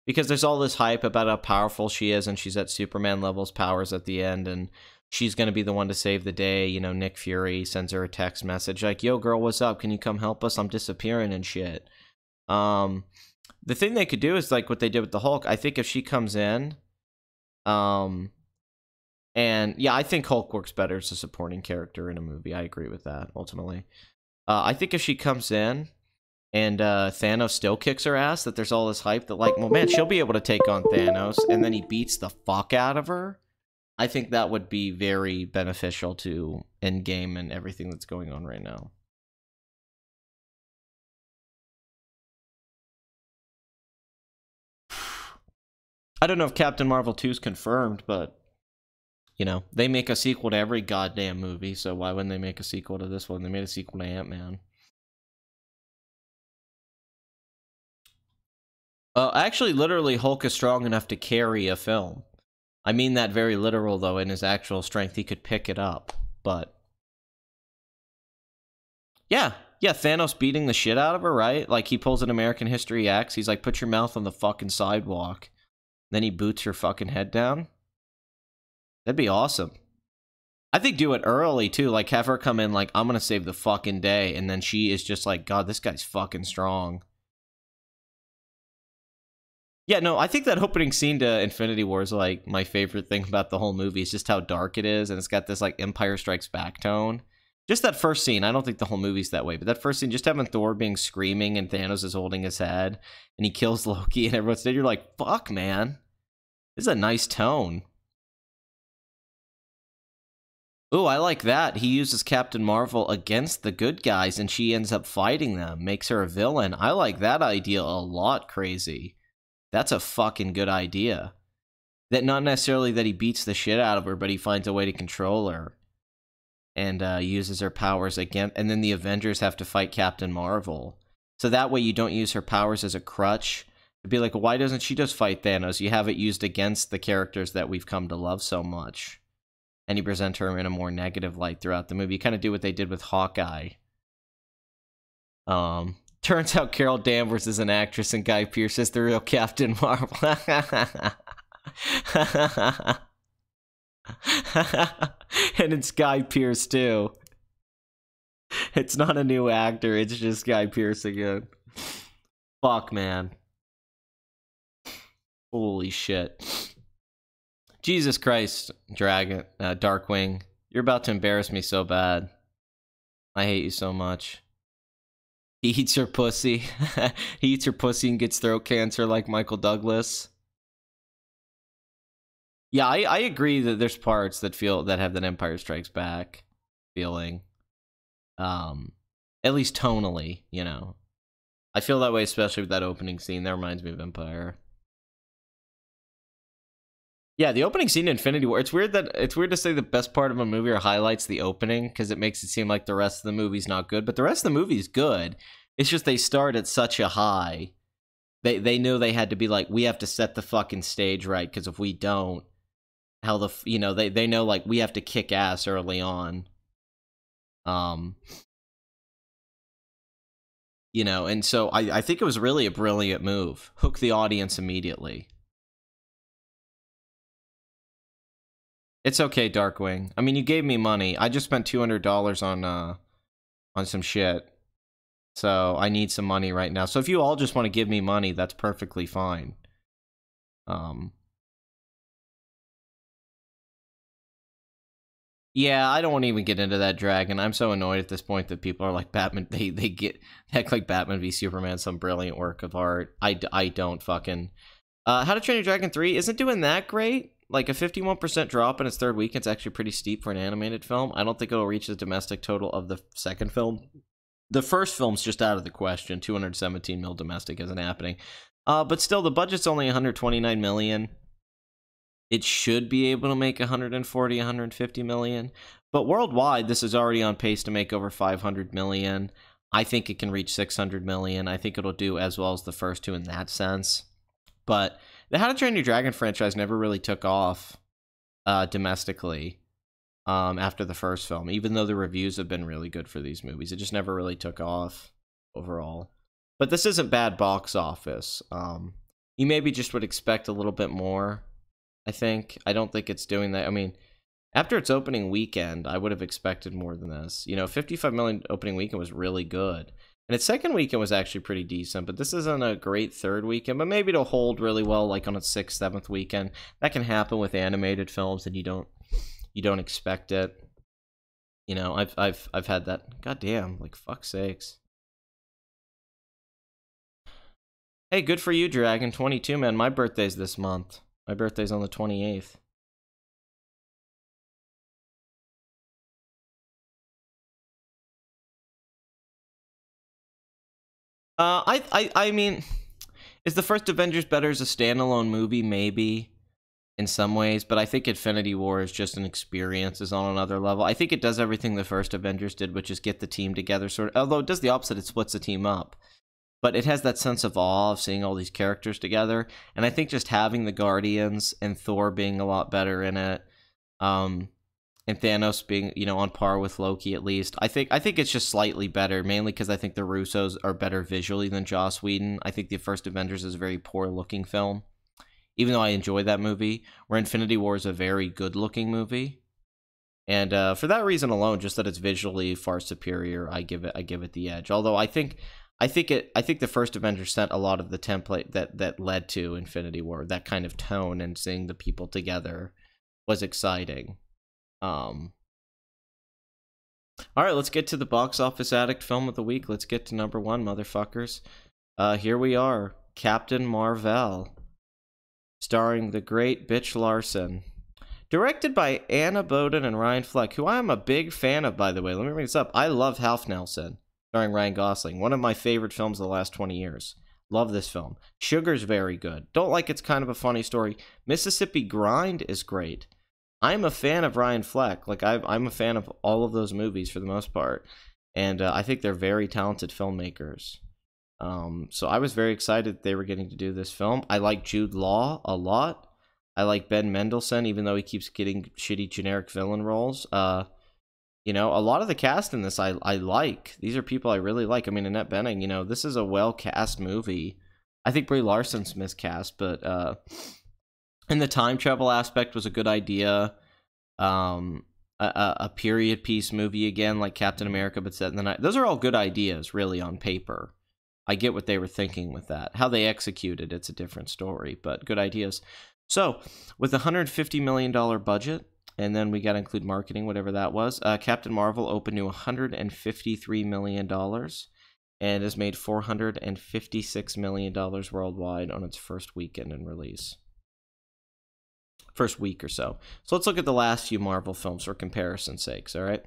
S1: Because there's all this hype about how powerful she is, and she's at Superman levels powers at the end, and she's going to be the one to save the day. You know, Nick Fury sends her a text message like, yo, girl, what's up? Can you come help us? I'm disappearing and shit. The thing they could do is like what they did with the Hulk. I think if she comes in And yeah, I think Hulk works better as a supporting character in a movie. I agree with that, ultimately. I think if she comes in and Thanos still kicks her ass, that there's all this hype that, like, well, man, she'll be able to take on Thanos, and then he beats the fuck out of her. I think that would be very beneficial to Endgame and everything that's going on right now. I don't know if Captain Marvel 2 is confirmed, but, you know, they make a sequel to every goddamn movie, so why wouldn't they make a sequel to this one? They made a sequel to Ant-Man. Actually, literally, Hulk is strong enough to carry a film. I mean that very literal, though, in his actual strength. He could pick it up, but... Yeah, Thanos beating the shit out of her, right? Like, he pulls an American History X. He's like, put your mouth on the fucking sidewalk. Then he boots her fucking head down. That'd be awesome. I think do it early, too. Like, have her come in like, I'm gonna save the fucking day. And then she is just like, God, this guy's fucking strong. Yeah, no, I think that opening scene to Infinity War is, like, my favorite thing about the whole movie. It's just how dark it is, and it's got this, like, Empire Strikes Back tone. Just that first scene, I don't think the whole movie's that way, but that first scene, just having Thor being screaming and Thanos is holding his head, and he kills Loki, and everyone's dead, you're like, fuck, man. This is a nice tone. Ooh, I like that. He uses Captain Marvel against the good guys, and she ends up fighting them, makes her a villain. I like that idea a lot, Crazy. That's a fucking good idea. That not necessarily that he beats the shit out of her, but he finds a way to control her. And uses her powers again. And then the Avengers have to fight Captain Marvel. So that way you don't use her powers as a crutch. It'd be like, why doesn't she just fight Thanos? You have it used against the characters that we've come to love so much. And you present her in a more negative light throughout the movie. You kind of do what they did with Hawkeye. Turns out Carol Danvers is an actress and Guy Pearce is the real Captain Marvel. And it's Guy Pearce too. It's not a new actor, it's just Guy Pearce again. Fuck, man. Holy shit. Jesus Christ, Dragon, Darkwing. You're about to embarrass me so bad. I hate you so much. He eats her pussy. He eats her pussy and gets throat cancer like Michael Douglas. Yeah, I agree that there's parts that have that Empire Strikes Back feeling. At least tonally, you know. I feel that way, especially with that opening scene. That reminds me of Empire. Yeah, the opening scene in Infinity War. It's weird to say the best part of a movie or highlights the opening because it makes it seem like the rest of the movie's not good. But the rest of the movie's good. It's just they start at such a high. They knew they had to be like, we have to set the fucking stage right because if we don't, how the they know like we have to kick ass early on. You know, and so I think it was really a brilliant move. Hook the audience immediately. It's okay, Darkwing. I mean, you gave me money. I just spent $200 on some shit. So I need some money right now. So if you all just want to give me money, that's perfectly fine. Yeah, I don't want to even get into that, Dragon. I'm so annoyed at this point that people are like, Batman, they act like Batman v Superman, some brilliant work of art. I don't fucking... How to Train Your Dragon 3 isn't doing that great. Like, a 51% drop in its third week, it's actually pretty steep for an animated film. I don't think it'll reach the domestic total of the second film. The first film's just out of the question. 217 mil domestic isn't happening. But still, the budget's only 129 million. It should be able to make 140, 150 million. But worldwide, this is already on pace to make over 500 million. I think it can reach 600 million. I think it'll do as well as the first two in that sense. But the How to Train Your Dragon franchise never really took off domestically after the first film, even though the reviews have been really good for these movies. It just never really took off overall. But this isn't bad box office. You maybe just would expect a little bit more, I think. I don't think it's doing that. I mean, after its opening weekend, I would have expected more than this. You know, 55 million opening weekend was really good. And its second weekend was actually pretty decent, but this isn't a great third weekend, but maybe it'll hold really well like on its sixth, seventh weekend. That can happen with animated films and you don't expect it. You know, I've had that. God damn, like fuck's sakes. Hey, good for you, Dragon 22, man. My birthday's this month. My birthday's on the 28th. I mean, is the first Avengers better as a standalone movie? Maybe, in some ways, but I think Infinity War is just an experience, is on another level. I think it does everything the first Avengers did, which is get the team together, sort of, although it does the opposite, it splits the team up. But it has that sense of awe of seeing all these characters together, and I think just having the Guardians and Thor being a lot better in it, and Thanos being, you know, on par with Loki at least. I think it's just slightly better, mainly because I think the Russos are better visually than Joss Whedon. I think the first Avengers is a very poor-looking film, even though I enjoy that movie, where Infinity War is a very good-looking movie. And for that reason alone, just that it's visually far superior, I give it the edge. Although I think the first Avengers set a lot of the template that led to Infinity War. That kind of tone and seeing the people together was exciting. All right, let's get to the box office addict film of the week. Let's get to number one, motherfuckers. Here we are, Captain Marvel, starring the great Bitch Larson, directed by Anna Boden and Ryan Fleck, who I am a big fan of, by the way. Let me bring this up. I love Half Nelson, starring Ryan Gosling, one of my favorite films of the last 20 years. Love this film. Sugar's very good. Don't like it's kind of a funny story. Mississippi Grind is great. I'm a fan of Ryan Fleck. Like, I'm a fan of all of those movies for the most part. And I think they're very talented filmmakers. So I was very excited they were getting to do this film. I like Jude Law a lot. I like Ben Mendelsohn, even though he keeps getting shitty generic villain roles. You know, a lot of the cast in this I like. These are people I really like. I mean, Annette Bening, you know, this is a well-cast movie. I think Brie Larson's miscast, but... and the time travel aspect was a good idea. A period piece movie again, like Captain America, but set in the night. Those are all good ideas, really, on paper. I get what they were thinking with that. How they executed, it's a different story, but good ideas. So, with a $150 million budget, and then we got to include marketing, whatever that was, Captain Marvel opened to $153 million and has made $456 million worldwide on its first weekend in release. First week or so. So let's look at the last few Marvel films for comparison's sakes, all right?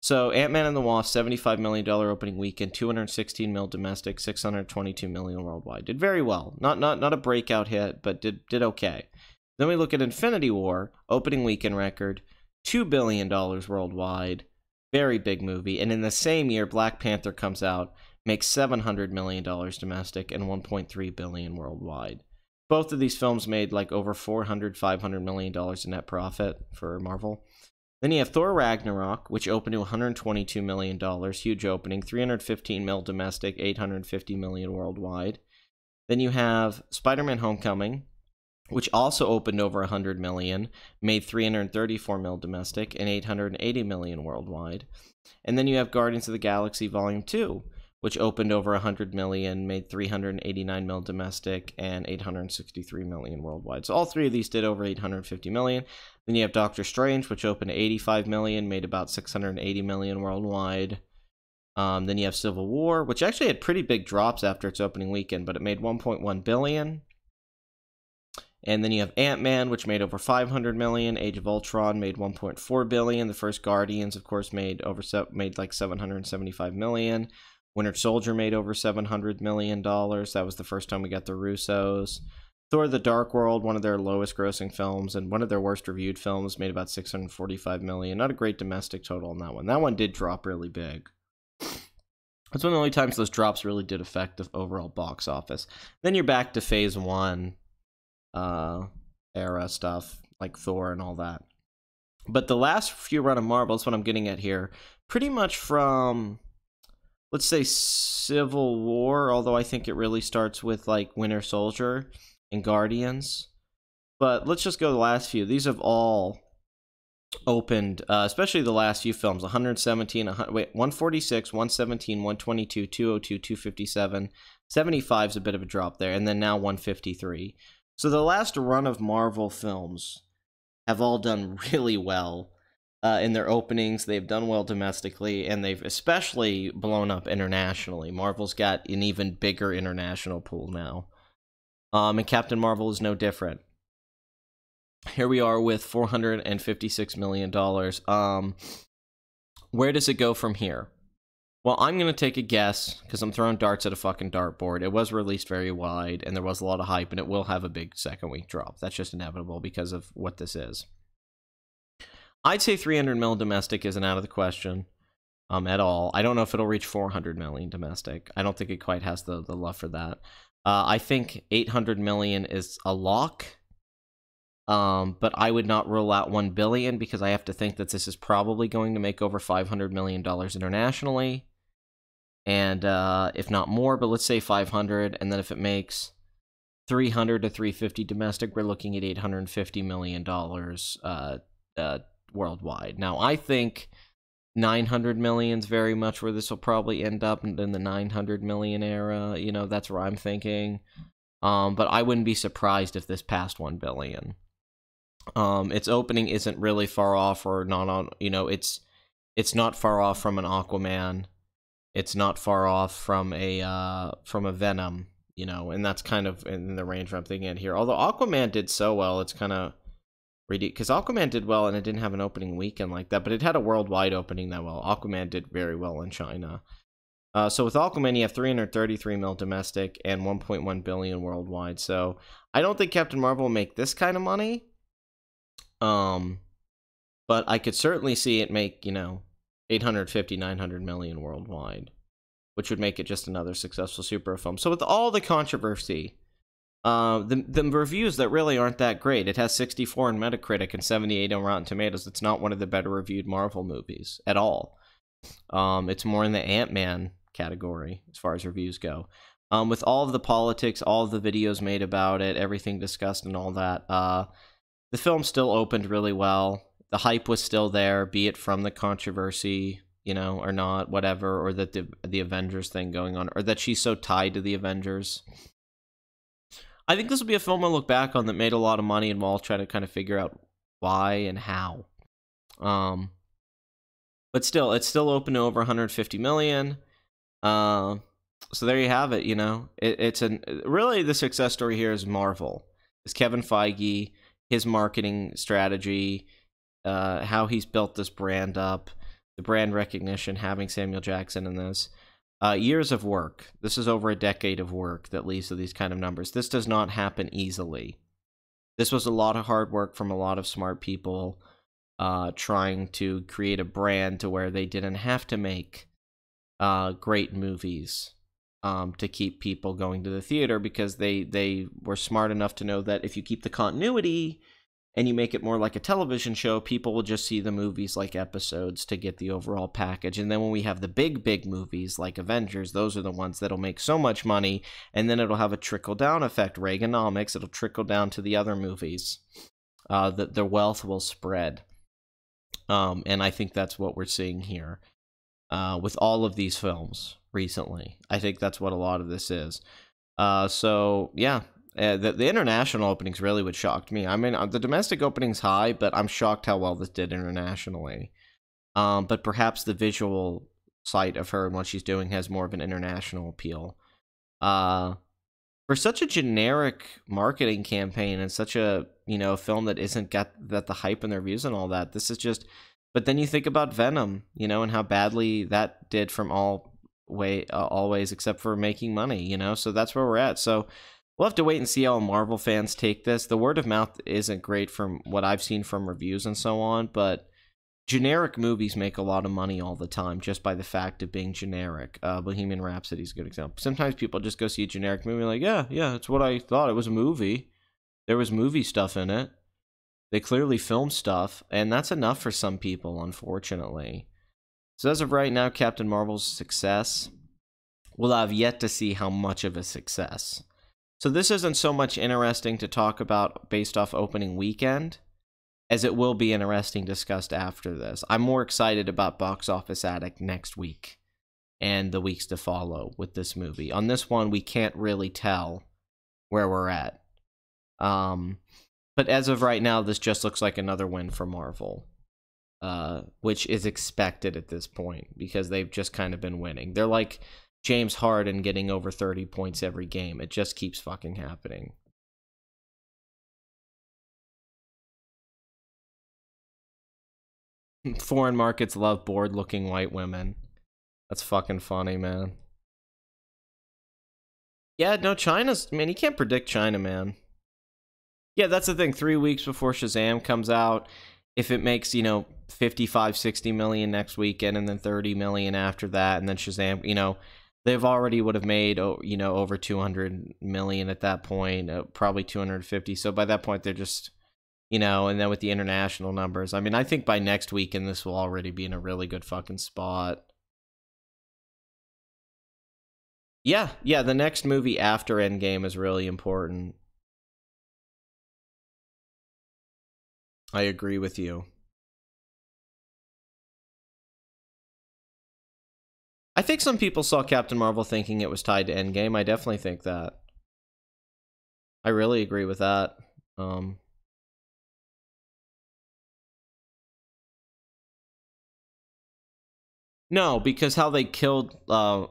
S1: So Ant-Man and the Wasp, $75 million opening weekend, $216 million domestic, $622 million worldwide. Did very well. Not a breakout hit, but did okay. Then we look at Infinity War, opening weekend record, $2 billion worldwide. Very big movie. And in the same year, Black Panther comes out, makes $700 million domestic and $1.3 billion worldwide. Both of these films made like over $400-500 million in net profit for Marvel. Then you have Thor Ragnarok, which opened to $122 million, huge opening, $315 million domestic, $850 million worldwide. Then you have Spider-Man Homecoming, which also opened over $100 million, made $334 million domestic, and $880 million worldwide. And then you have Guardians of the Galaxy Volume 2, which opened over $100 million, made $389 million domestic, and $863 million worldwide. So all three of these did over $850 million. Then you have Doctor Strange, which opened at $85 million, made about $680 million worldwide. Then you have Civil War, which actually had pretty big drops after its opening weekend, but it made $1.1 billion. And then you have Ant-Man, which made over $500 million. Age of Ultron made $1.4 billion. The first Guardians, of course, made like $775 million. Winter Soldier made over $700 million. That was the first time we got the Russos. Thor the Dark World, one of their lowest grossing films and one of their worst reviewed films, made about $645 million. Not a great domestic total on that one. That one did drop really big. That's one of the only times those drops really did affect the overall box office. Then you're back to Phase 1 era stuff, like Thor and all that. But the last few run of Marvel is what I'm getting at here. Pretty much from... let's say Civil War, although I think it really starts with like Winter Soldier and Guardians. But let's just go the last few. These have all opened, especially the last few films, 117, 146, 117, 122, 202, 257, 75 is a bit of a drop there, and then now 153. So the last run of Marvel films have all done really well in their openings. They've done well domestically, and they've especially blown up internationally. Marvel's got an even bigger international pool now. And Captain Marvel is no different. Here we are with $456 million. Where does it go from here? Well, I'm going to take a guess, because I'm throwing darts at a fucking dartboard. It was released very wide, and there was a lot of hype, and it will have a big second week drop. That's just inevitable because of what this is. I'd say 300 mil domestic isn't out of the question at all. I don't know if it'll reach 400 million domestic. I don't think it quite has the love for that. I think 800 million is a lock. But I would not rule out 1 billion because I have to think that this is probably going to make over $500 million internationally. And if not more, but let's say 500, and then if it makes 300 to 350 domestic, we're looking at $850 million worldwide. Now, I think 900 million is very much where this will probably end up in the 900 million era. You know, that's where I'm thinking. But I wouldn't be surprised if this passed 1 billion. Its opening isn't really far off, or not on, you know, it's not far off from an Aquaman. It's not far off from a Venom, you know, and that's kind of in the range I'm thinking here. Although Aquaman did so well, it's kind of ridiculous, because Aquaman did well and it didn't have an opening weekend like that, but it had a worldwide opening that well. Aquaman did very well in China. So with Aquaman, you have 333 mil domestic and 1.1 billion worldwide. So I don't think Captain Marvel will make this kind of money. But I could certainly see it make, you know, 850, 900 million worldwide, which would make it just another successful superhero film. So with all the controversy, the reviews that really aren't that great, it has 64 in Metacritic and 78 on Rotten Tomatoes. It's not one of the better reviewed Marvel movies at all. It's more in the Ant-Man category as far as reviews go. With all of the politics, all of the videos made about it, everything discussed and all that, the film still opened really well. The hype was still there, be it from the controversy, you know, or not, whatever, or that the Avengers thing going on, or that she's so tied to the Avengers. I think this will be a film I'll look back on that made a lot of money, and we'll all try to kind of figure out why and how. But still, it's still open to over 150 million. So there you have it, you know. Really, the success story here is Marvel. It's Kevin Feige, his marketing strategy, how he's built this brand up, the brand recognition, having Samuel Jackson in this. Years of work. This is over a decade of work that leads to these kind of numbers. This does not happen easily. This was a lot of hard work from a lot of smart people trying to create a brand to where they didn't have to make great movies to keep people going to the theater, because they were smart enough to know that if you keep the continuity and you make it more like a television show, people will just see the movies like episodes to get the overall package. And then when we have the big movies like Avengers, those are the ones that'll make so much money, and then it'll have a trickle-down effect, Reaganomics, it'll trickle down to the other movies. That their wealth will spread. And I think that's what we're seeing here with all of these films recently. I think that's what a lot of this is. So, yeah. The international openings really what shocked me. I mean, the domestic opening's high, but I'm shocked how well this did internationally. But perhaps the visual side of her and what she's doing has more of an international appeal. For such a generic marketing campaign and such a, you know, film that isn't got that the hype and the reviews and all that, this is just... But then you think about Venom, you know, and how badly that did from all ways except for making money, you know? So that's where we're at. So... we'll have to wait and see how Marvel fans take this. The word of mouth isn't great from what I've seen from reviews and so on, but generic movies make a lot of money all the time just by the fact of being generic. Bohemian Rhapsody is a good example. Sometimes people just go see a generic movie like, yeah, it's what I thought. It was a movie. There was movie stuff in it. They clearly filmed stuff, and that's enough for some people, unfortunately. So as of right now, Captain Marvel's success, we'll have yet to see how much of a success. So this isn't so much interesting to talk about based off opening weekend. as it will be interesting discussed after this. I'm more excited about Box Office Addict next week and the weeks to follow with this movie. On this one, we can't really tell where we're at. But as of right now, this just looks like another win for Marvel, which is expected at this point because they've just kind of been winning. They're like James Harden getting over 30 points every game. It just keeps fucking happening. Foreign markets love bored-looking white women. That's fucking funny, man. Yeah, no, China's... Man, you can't predict China, man. Yeah, that's the thing. 3 weeks before Shazam comes out, if it makes, you know, 55, 60 million next weekend and then 30 million after that, and then Shazam, you know, they've already would have made, you know, over 200 million at that point, probably 250. So by that point, they're just... You know, and then with the international numbers, I mean, I think by next weekend, this will already be in a really good fucking spot. Yeah, the next movie after Endgame is really important. I agree with you. I think some people saw Captain Marvel thinking it was tied to Endgame. I definitely think that. I really agree with that. No, because how they killed those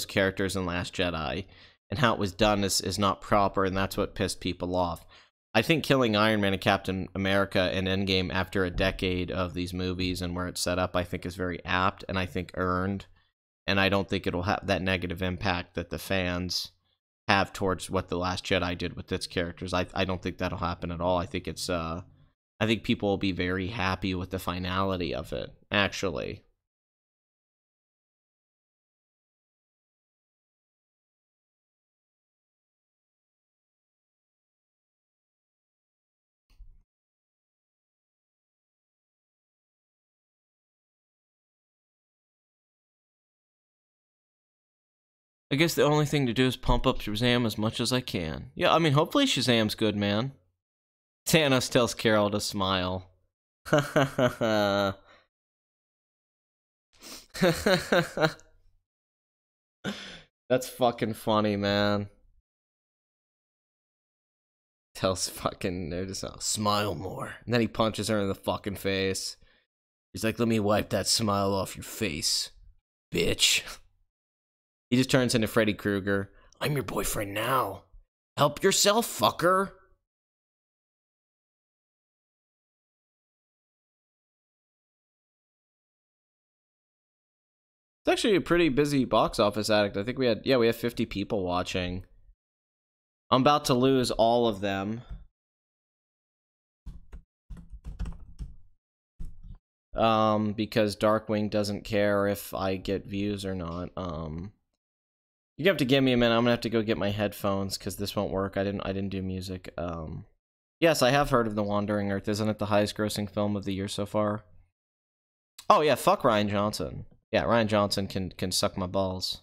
S1: characters in Last Jedi and how it was done is not proper, and that's what pissed people off. I think killing Iron Man and Captain America in Endgame after a decade of these movies and where it's set up, I think is very apt and I think earned, and I don't think it'll have that negative impact that the fans have towards what The Last Jedi did with its characters. I don't think that'll happen at all. I think it's I think people will be very happy with the finality of it, actually. I guess the only thing to do is pump up Shazam as much as I can. Yeah, I mean, hopefully Shazam's good, man. Thanos tells Carol to smile. That's fucking funny, man. Tells fucking Nerd to smile more. And then he punches her in the fucking face. He's like, let me wipe that smile off your face, bitch. He just turns into Freddy Krueger. I'm your boyfriend now. Help yourself, fucker. It's actually a pretty busy Box Office Addict. I think we have 50 people watching. I'm about to lose all of them. Because Darkwing doesn't care if I get views or not. You have to give me a minute. I'm gonna have to go get my headphones because this won't work. I didn't do music. Yes, I have heard of The Wandering Earth. Isn't it the highest grossing film of the year so far? Oh yeah, fuck Rian Johnson. Yeah, Rian Johnson can suck my balls.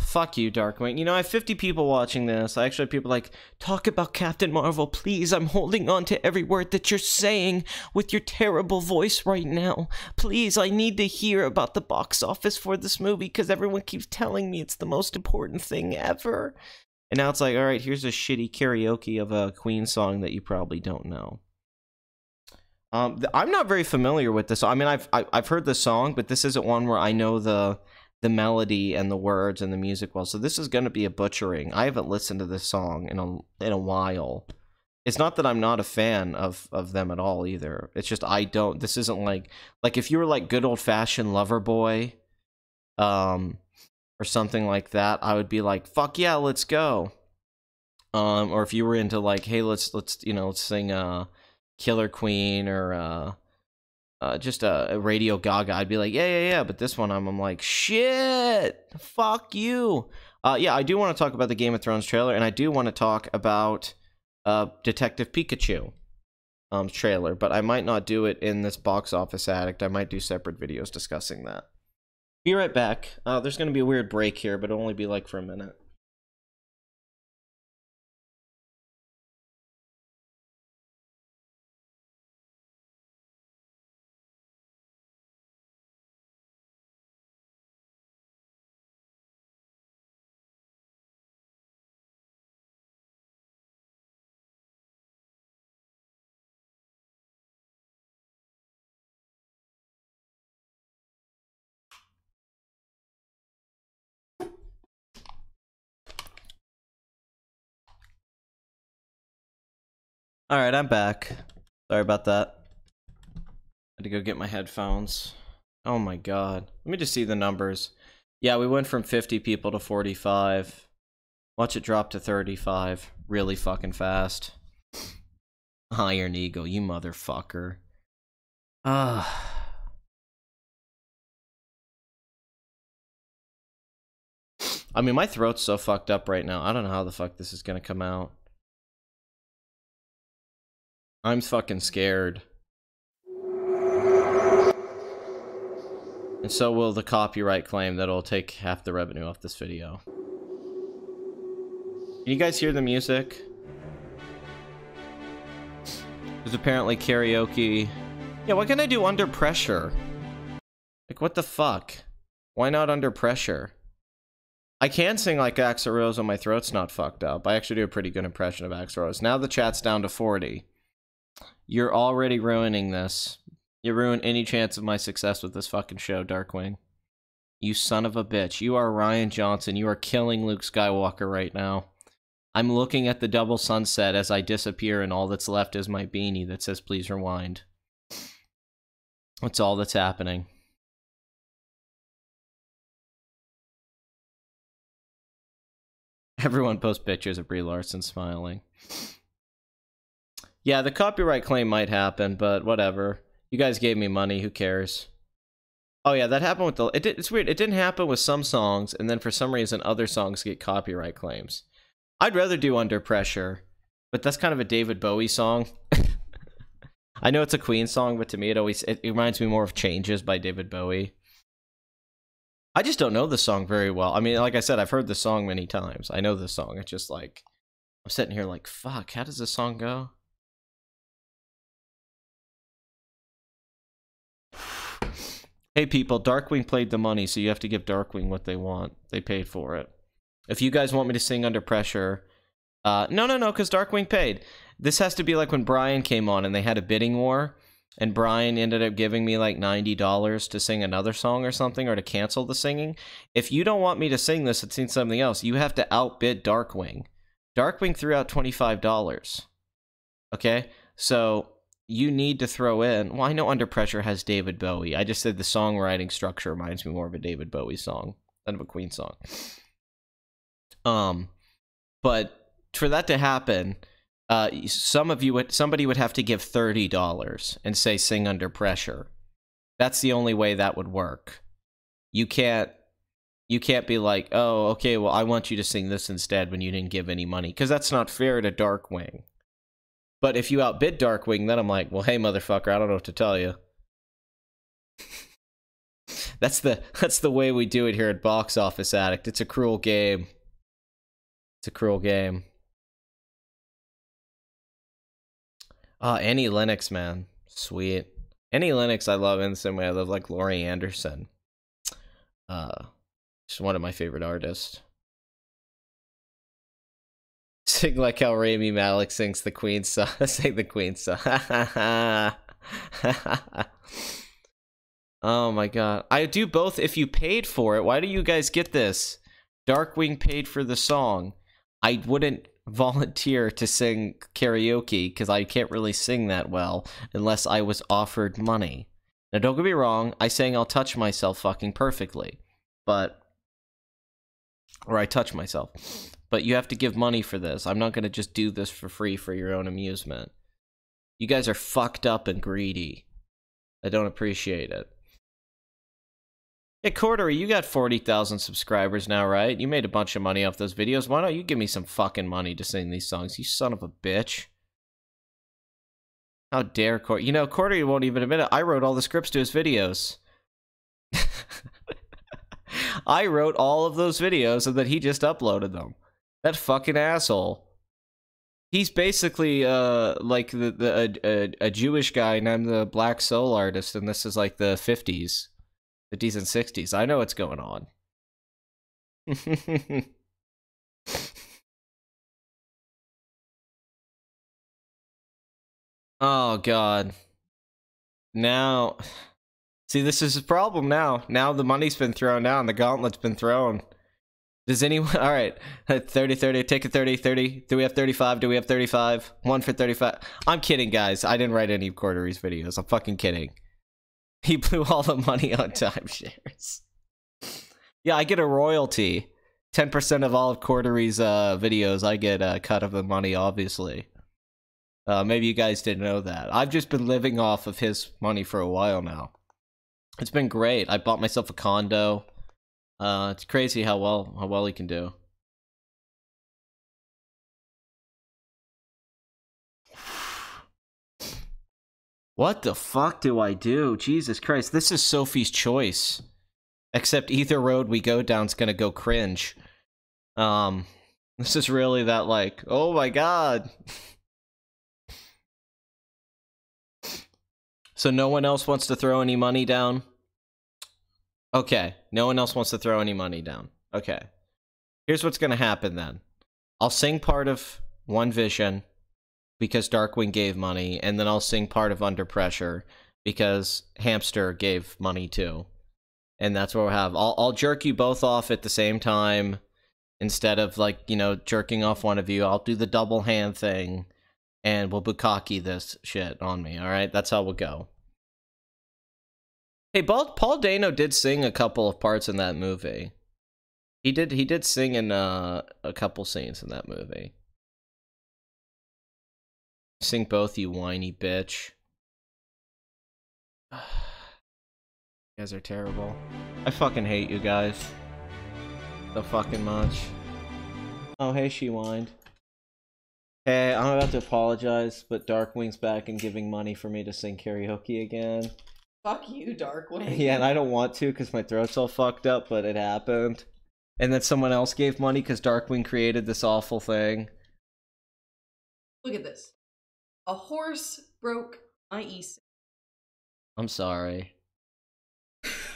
S1: Fuck you, Darkwing. You know, I have 50 people watching this. I actually have people like, talk about Captain Marvel, please. I'm holding on to every word that you're saying with your terrible voice right now. Please, I need to hear about the box office for this movie because everyone keeps telling me it's the most important thing ever. And now it's like, all right, here's a shitty karaoke of a Queen song that you probably don't know. I'm not very familiar with this. I mean, I've heard the song, but this isn't one where I know the melody and the words and the music well. So this is going to be a butchering. I haven't listened to this song in a while. It's not that I'm not a fan of them at all either. It's just this isn't like if you were like good old fashioned Loverboy, or something like that, I would be like, fuck yeah, let's go. Or if you were into like, hey, let's sing Killer Queen or just a Radio Gaga, I'd be like, yeah. But this one, I'm like, shit, fuck you. Yeah, I do want to talk about the Game of Thrones trailer, and I do want to talk about Detective Pikachu trailer, but I might not do it in this Box Office Addict. I might do separate videos discussing that. Be right back. There's going to be a weird break here, but it'll only be like for a minute. Alright, I'm back. Sorry about that. Had to go get my headphones. Oh my god. Let me just see the numbers. Yeah, we went from 50 people to 45. Watch it drop to 35. Really fucking fast. Iron Eagle, you motherfucker. I mean, my throat's so fucked up right now. I don't know how the fuck this is gonna come out. I'm fucking scared. And so will the copyright claim that'll take half the revenue off this video. Can you guys hear the music? There's apparently karaoke. Yeah, what can I do under pressure? Like, what the fuck? Why not under pressure? I can sing like Axl Rose when my throat's not fucked up. I actually do a pretty good impression of Axl Rose. Now the chat's down to 40. You're already ruining this. You ruin any chance of my success with this fucking show, Darkwing. You son of a bitch. You are Ryan Johnson. You are killing Luke Skywalker right now. I'm looking at the double sunset as I disappear, and all that's left is my beanie that says please rewind. That's all that's happening. Everyone post pictures of Brie Larson smiling. Yeah, the copyright claim might happen, but whatever. You guys gave me money, who cares? Oh yeah, that happened with the... It's weird, it didn't happen with some songs, and then for some reason other songs get copyright claims. I'd rather do Under Pressure, but that's kind of a David Bowie song. I know it's a Queen song, but to me it reminds me more of Changes by David Bowie. I just don't know the song very well. I mean, like I said, I've heard the song many times. I know the song. It's just like, I'm sitting here like, fuck, how does this song go? Hey people, Darkwing played the money, so you have to give Darkwing what they want. They paid for it. If you guys want me to sing Under Pressure, no, because Darkwing paid. This has to be like when Brian came on and they had a bidding war, and Brian ended up giving me like $90 to sing another song or something, or to cancel the singing. If you don't want me to sing this and sing something else, you have to outbid Darkwing. Darkwing threw out $25. Okay? So you need to throw in... Well, I know Under Pressure has David Bowie. I just said the songwriting structure reminds me more of a David Bowie song than of a Queen song. But for that to happen... somebody would have to give $30 and say sing Under Pressure. That's the only way that would work. You can't be like, oh, okay, well, I want you to sing this instead when you didn't give any money, because that's not fair to Darkwing. But if you outbid Darkwing, then I'm like, well, hey, motherfucker, I don't know what to tell you. That's the way we do it here at Box Office Addict. It's a cruel game. It's a cruel game. Annie Lennox, man. Sweet. Annie Lennox, I love in the same way I love, like, Laurie Anderson. She's one of my favorite artists. Sing like how Rami Malek sings the Queen song. Sing the Queen song. Oh my god. I do both if you paid for it. Why do you guys get this? Darkwing paid for the song. I wouldn't volunteer to sing karaoke because I can't really sing that well unless I was offered money. Now don't get me wrong, I sang I'll Touch Myself fucking perfectly, but or I touch myself, but you have to give money for this. I'm not going to just do this for free for your own amusement. You guys are fucked up and greedy. I don't appreciate it. Hey, Cordery, you got 40,000 subscribers now, right? You made a bunch of money off those videos. Why don't you give me some fucking money to sing these songs, you son of a bitch? How dare Cordery? You know, Cordery won't even admit it. I wrote all the scripts to his videos. I wrote all of those videos and then he just uploaded them. That fucking asshole. He's basically like a Jewish guy and I'm the black soul artist, and this is like the 50s. 50s and 60s. I know what's going on. Oh, God. Now... See, this is a problem now. Now the money's been thrown down. The gauntlet's been thrown. Does anyone... All right. 30, 30. Take a 30, 30. Do we have 35? Do we have 35? 1 for 35. I'm kidding, guys. I didn't write any Quarteries videos. I'm fucking kidding. He blew all the money on timeshares. Yeah, I get a royalty. 10% of all of Quarteries videos, I get a cut of the money, obviously. Maybe you guys didn't know that. I've just been living off of his money for a while now. It's been great. I bought myself a condo. It's crazy how well he can do. What the fuck do I do? Jesus Christ, this is Sophie's choice. Except either road we go down's gonna go cringe. This is really that, like, oh my god. So no one else wants to throw any money down? Okay, no one else wants to throw any money down. Okay. Here's what's gonna happen then. I'll sing part of One Vision because Darkwing gave money, and then I'll sing part of Under Pressure because Hamster gave money too. And that's what we'll have. I'll jerk you both off at the same time instead of, like, you know, jerking off one of you. I'll do the double hand thing, and we'll bukkake this shit on me, alright? That's how we'll go. Hey, Paul Dano did sing a couple of parts in that movie. He did sing in a couple scenes in that movie. Sing both, you whiny bitch. You guys are terrible. I fucking hate you guys. So fucking much. Oh, hey, she whined. Hey, I'm about to apologize, but Darkwing's back and giving money for me to sing karaoke again.
S2: Fuck you, Darkwing.
S1: Yeah, and I don't want to because my throat's all fucked up, but it happened. And then someone else gave money because Darkwing created this awful thing.
S2: Look at this. A horse broke my e-cig.
S1: I'm sorry.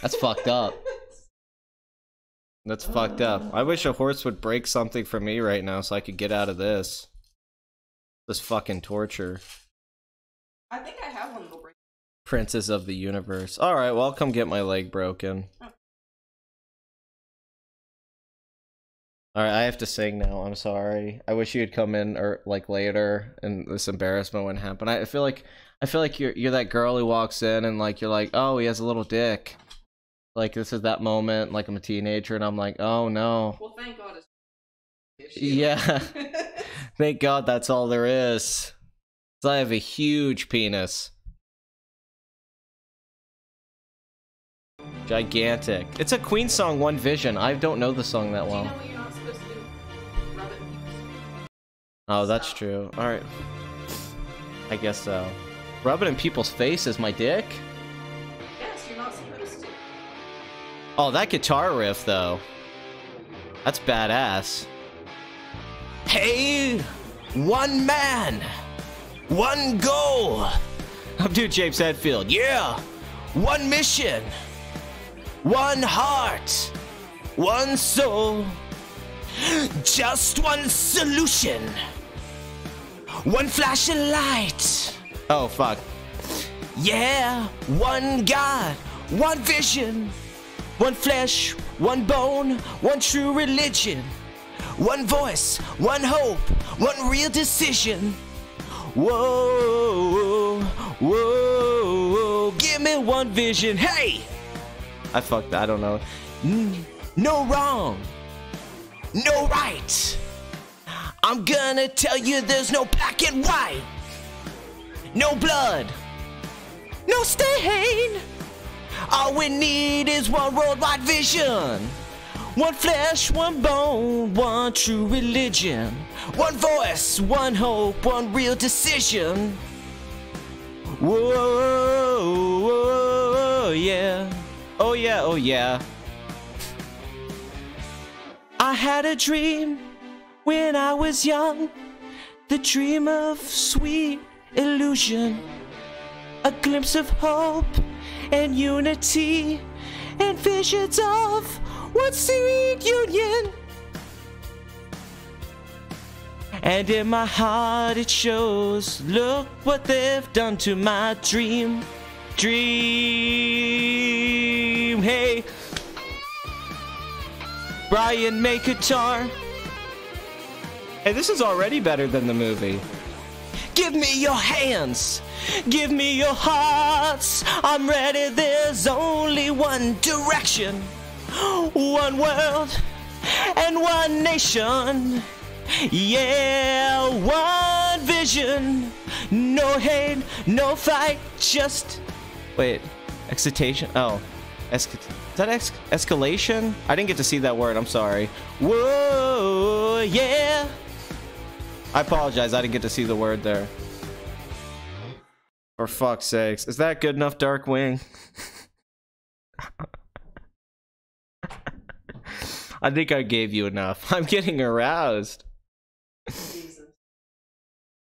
S1: That's fucked up. That's fucked up. I wish a horse would break something for me right now so I could get out of this. This fucking torture.
S2: I think I have one that'll break.
S1: Princess of the universe. Alright, well, I'll come get my leg broken.
S2: Oh.
S1: Alright, I have to sing now. I'm sorry. I wish you had come in or like later and this embarrassment wouldn't happen. I feel like you're that girl who walks in and like you're like, oh, he has a little dick. Like this is that moment, like I'm a teenager and I'm like, oh no.
S2: Well, thank God it's
S1: yeah. Thank God that's all there is. 'Cause I have a huge penis. Gigantic. It's a Queen song, One Vision. I don't know the song that well.
S2: Do you know what you're not supposed to do? Rub it in people's face.
S1: Oh, that's true. Alright. I guess so. Rub it in people's face is my dick?
S2: Yes, you're not supposed to.
S1: Oh, that guitar riff, though. That's badass. Hey! One man! One goal! I'm doing James Hetfield. Yeah! One mission! One heart, one soul, just one solution, one flashing light. Oh, fuck. Yeah, one God, one vision, one flesh, one bone, one true religion, one voice, one hope, one real decision. Whoa, whoa, whoa, give me one vision. Hey! I fucked that, I don't know. No wrong, no right. I'm gonna tell you there's no black and white. No blood, no stain. All we need is one worldwide vision. One flesh, one bone, one true religion. One voice, one hope, one real decision. Whoa, whoa, yeah. Oh yeah, oh yeah. I had a dream when I was young, the dream of sweet illusion, a glimpse of hope and unity, and visions of one sweet union. And in my heart it shows, look what they've done to my dream. Dream, hey. Brian make guitar. Hey, this is already better than the movie. Give me your hands. Give me your hearts. I'm ready. There's only one direction. One world and one nation. Yeah, one vision. No hate, no fight, just... Wait, excitation? Oh, is that escalation? I didn't get to see that word, I'm sorry. Whoa, yeah. I apologize, I didn't get to see the word there. For fuck's sakes. Is that good enough, Darkwing? I think I gave you enough. I'm getting aroused.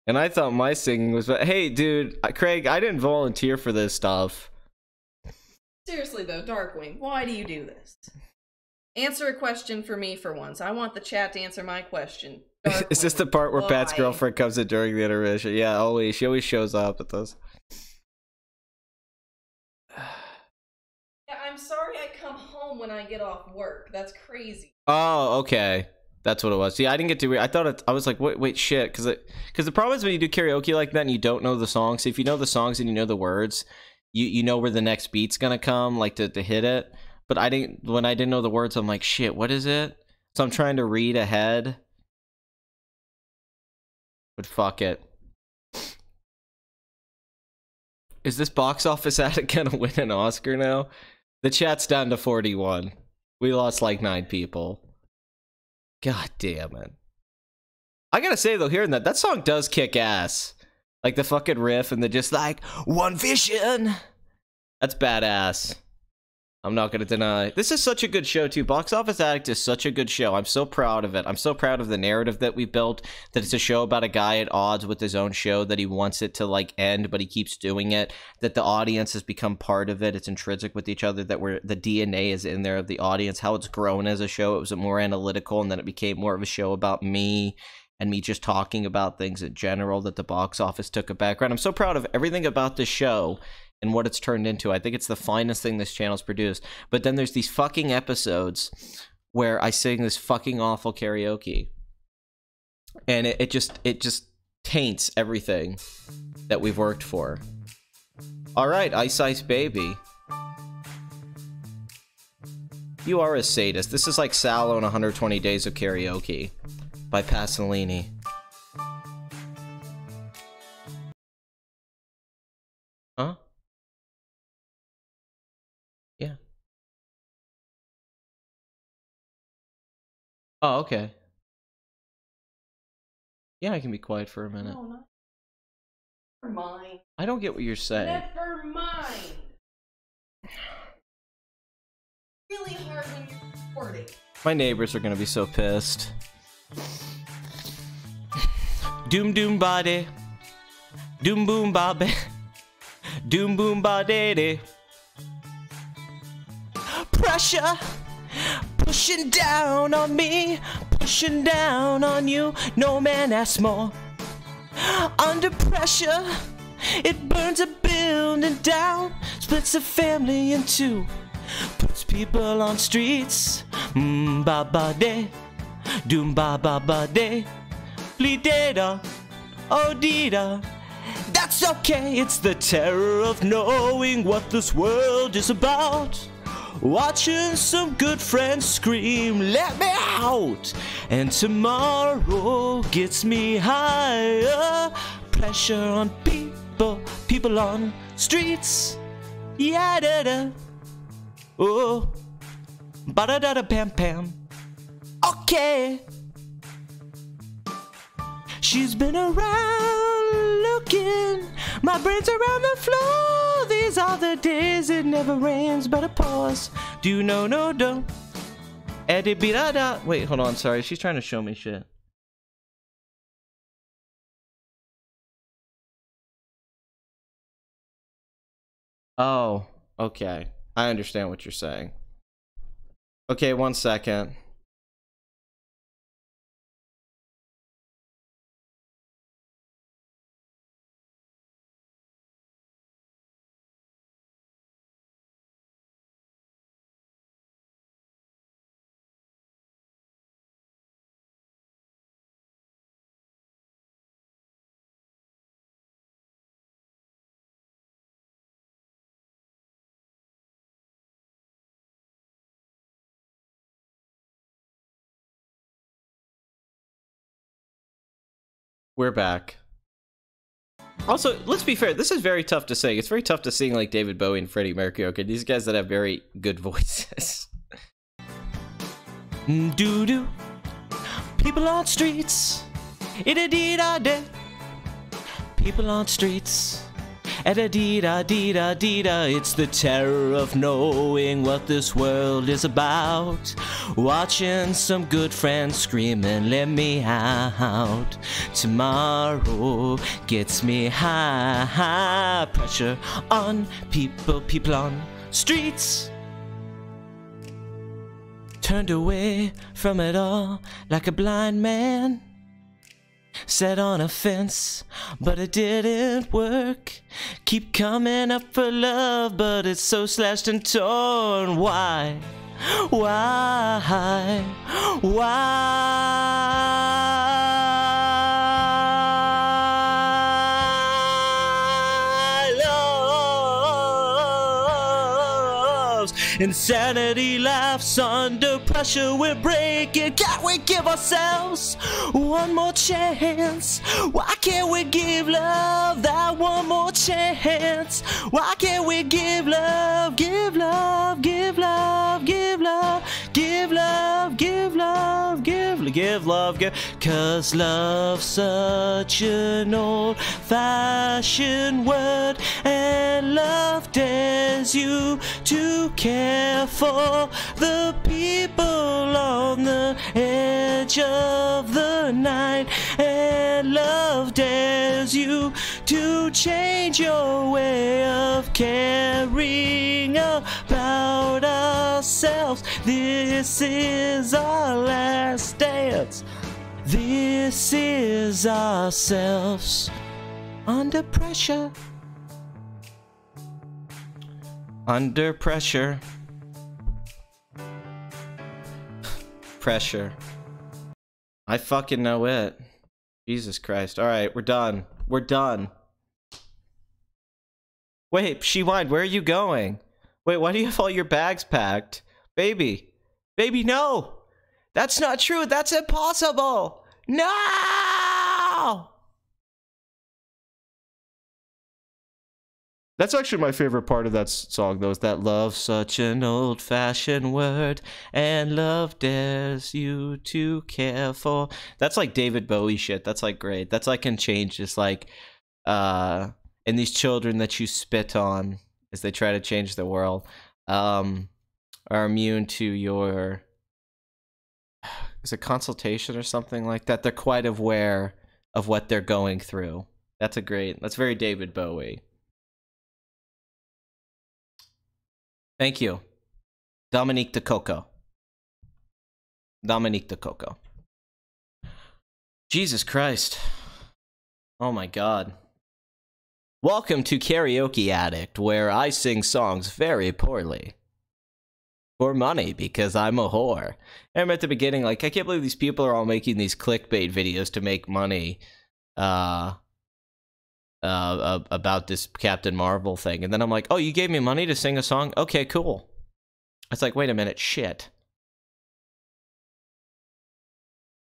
S1: And I thought my singing was... Hey, dude, Craig, I didn't volunteer for this stuff.
S2: Seriously, though, Darkwing, why do you do this? Answer a question for me for once. I want the chat to answer my question. Darkwing,
S1: is this the part where
S2: why?
S1: Pat's girlfriend comes in during the intermission? Yeah, always. She always shows up at those.
S2: Yeah, I'm sorry I come home when I get off work. That's crazy.
S1: Oh, okay. That's what it was. Yeah, I didn't get to... I thought it... I was like, wait, shit. Because the problem is when you do karaoke like that and you don't know the songs. So if you know the songs and you know the words, you know where the next beat's gonna come, like to hit it. But I didn't... When I didn't know the words, I'm like, shit, what is it? So I'm trying to read ahead. But fuck it. Is this box office Addict gonna win an Oscar now? The chat's down to 41. We lost like 9 people. God damn it. I gotta say though, hearing that song does kick ass. Like the fucking riff and the just like, one vision. That's badass. I'm not gonna deny. This is such a good show too. Box Office Addict is such a good show. I'm so proud of it. I'm so proud of the narrative that we built. That it's a show about a guy at odds with his own show. That he wants it to like end, but he keeps doing it. That the audience has become part of it. It's intrinsic with each other. That the DNA is in there of the audience. How it's grown as a show. It was more analytical, and then it became more of a show about me. And me just talking about things in general. That the box office took a background. I'm so proud of everything about this show. And what it's turned into. I think it's the finest thing this channel's produced. But then there's these fucking episodes where I sing this fucking awful karaoke. And it just taints everything that we've worked for. Alright, Ice Ice Baby. You are a sadist. This is like Sallow in 120 Days of Karaoke by Pasolini. Huh? Yeah. Oh, okay. Yeah, I can be quiet for a minute.
S2: No, not... Never mind.
S1: I don't get what you're saying.
S2: Never mind. Really hard when you're recording.
S1: My neighbors are gonna be so pissed. Doom doom body. Doom boom bobby. Doom boom body. Pressure pushing down on me, pushing down on you. No man asks more. Under pressure, it burns a building down, splits a family in two, puts people on streets. Ba ba day, doom ba ba ba day, bleed data, oh dita. That's okay. It's the terror of knowing what this world is about. Watching some good friends scream, let me out. And tomorrow gets me higher. Pressure on people on streets. Yeah, da da. Oh, ba da da da pam pam. Okay. She's been around looking. My brain's around the floor. These are the days it never rains, but a pause. Do no no don't. Eddie be da da. Wait, hold on. Sorry, she's trying to show me shit. Oh, okay. I understand what you're saying. Okay, 1 second. We're back. Also, let's be fair, this is very tough to sing. It's very tough to sing like David Bowie and Freddie Mercury. Okay, these guys that have very good voices. Doo-doo. People on streets. It-a-dee-da-da. People on streets. Et-a-dee-da-dee-da-dee-da. It's the terror of knowing what this world is about. Watching some good friends screaming, let me out. Tomorrow gets me high. Pressure on people on streets. Turned away from it all like a blind man. Sat on a fence, but it didn't work. Keep coming up for love, but it's so slashed and torn. Why? Why? Love's insanity laughs under pressure. We're breaking. Can't we give ourselves one more chance? Why can't we give love that one more chance? Why can't we give love, give love, give love, give love, give love, give love, give love, give? 'Cause love's such an old-fashioned word, and love dares you to care for the people on the edge of the night, and love dares you to change your way of caring about ourselves. This is our last dance. This is ourselves under pressure. Under pressure. Pressure. I fucking know it. Jesus Christ. Alright, we're done. We're done. Wait, she whined, where are you going? Wait, why do you have all your bags packed? Baby. Baby, no! That's not true! That's impossible! No! That's actually my favorite part of that song, though, is that love's such an old-fashioned word, and love dares you to care for. That's like David Bowie shit. That's like great. That's like can change just like, and these children that you spit on as they try to change the world, are immune to your, is it consultation or something like that? They're quite aware of what they're going through. That's very David Bowie. Thank you. Dominique de Coco. Dominique de Coco. Jesus Christ. Oh my god. Welcome to Karaoke Addict, where I sing songs very poorly. For money, because I'm a whore. And I'm at the beginning, like, I can't believe these people are all making these clickbait videos to make money. About this Captain Marvel thing, and then I'm like, oh, you gave me money to sing a song? Okay, cool. It's like, wait a minute, shit.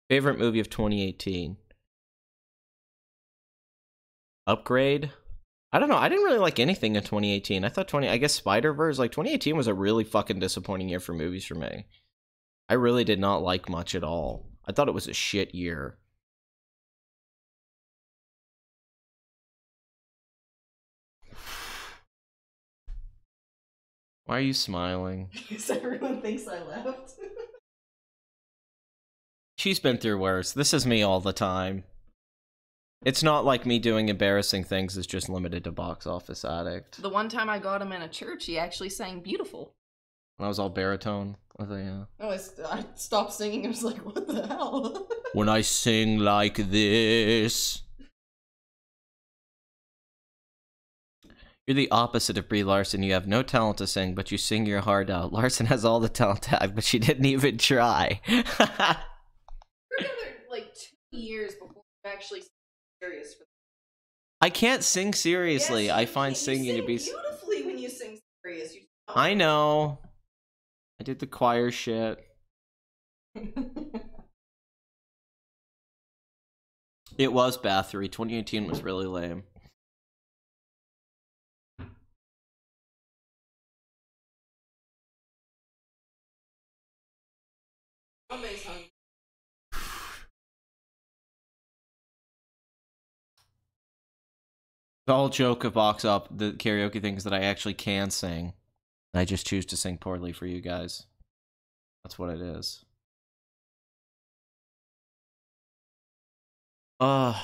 S1: Favorite movie of 2018? Upgrade? I don't know, I didn't really like anything in 2018. I thought I guess Spider-Verse, like 2018 was a really fucking disappointing year for movies for me. I really did not like much at all. I thought it was a shit year. Why are you smiling?
S2: Because everyone thinks I left.
S1: She's been through worse. This is me all the time. It's not like me doing embarrassing things is just limited to Box Office Addict.
S2: The one time I got him in a church, he actually sang Beautiful.
S1: And I was all baritone. I was like, yeah.
S2: No, I stopped singing. I was like, what the hell?
S1: When I sing like this. You're the opposite of Brie Larson. You have no talent to sing, but you sing your heart out. Larson has all the talent to act, but she didn't even try.
S2: We're together like 2 years before we actually serious for.
S1: I can't sing seriously.
S2: Yes,
S1: I find singing to be
S2: beautifully when you sing serious.
S1: I know. I did the choir shit. It was Bathory. 2018 was really lame. The whole joke of box up the karaoke thing is that I actually can sing. I just choose to sing poorly for you guys. That's what it is. Oh,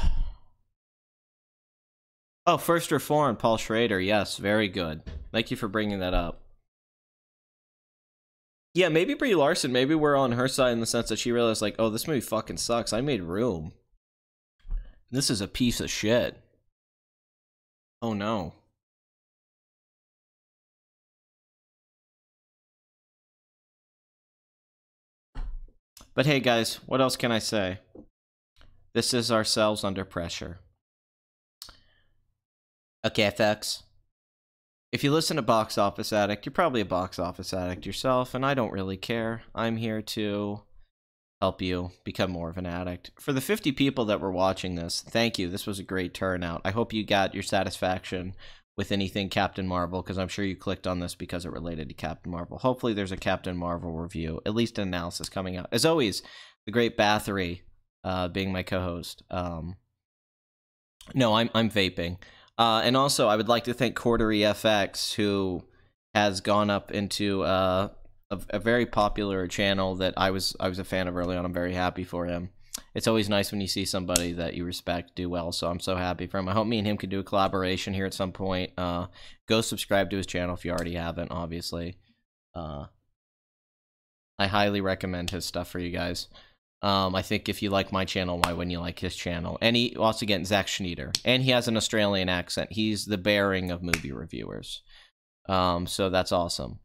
S1: First Reformed, Paul Schrader. Yes, very good. Thank you for bringing that up. Yeah, maybe Brie Larson, maybe we're on her side in the sense that she realized, like, oh, this movie fucking sucks. I made Room. This is a piece of shit. Oh, no. But hey, guys, what else can I say? This is ourselves under pressure. Okay, FX. If you listen to Box Office Addict, you're probably a box office addict yourself, and I don't really care. I'm here to help you become more of an addict. For the 50 people that were watching this, thank you. This was a great turnout. I hope you got your satisfaction with anything Captain Marvel, because I'm sure you clicked on this because it related to Captain Marvel. Hopefully there's a Captain Marvel review, at least an analysis coming out. As always, the great Bathory being my co-host. No, I'm vaping. And also, I would like to thank Cordery FX, who has gone up into a very popular channel that I was a fan of early on. I'm very happy for him. It's always nice when you see somebody that you respect do well, so I'm so happy for him. I hope me and him can do a collaboration here at some point. Go subscribe to his channel if you already haven't, obviously. I highly recommend his stuff for you guys. I think if you like my channel, why wouldn't you like his channel? And he also again Zach Schneider, and he has an Australian accent. He's the bearing of movie reviewers. So that's awesome.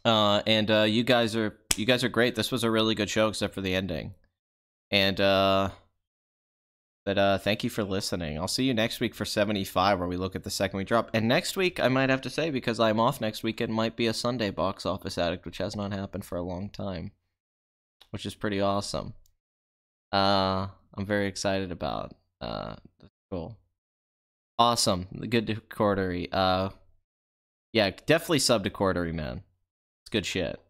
S1: And you guys are great. This was a really good show, except for the ending. And thank you for listening. I'll see you next week for 75, where we look at the second we drop. And next week, I might have to say, because I'm off next week, it might be a Sunday Box Office Addict, which has not happened for a long time, which is pretty awesome. I'm very excited about. That's cool. Awesome. Good to Cordery. Yeah, definitely sub to Cordery, man. It's good shit.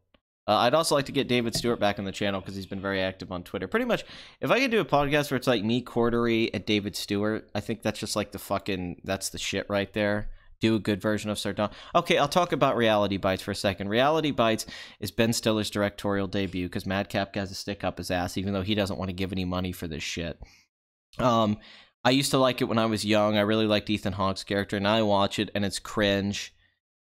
S1: I'd also like to get David Stewart back on the channel, because he's been very active on Twitter. Pretty much, if I could do a podcast where it's like me, Cordery, and David Stewart, I think that's just like that's the shit right there. Do a good version of Sardon. Okay, I'll talk about Reality Bites for a second. Reality Bites is Ben Stiller's directorial debut, because Madcap has a stick up his ass, even though he doesn't want to give any money for this shit. I used to like it when I was young. I really liked Ethan Hawke's character, and now I watch it, and it's cringe.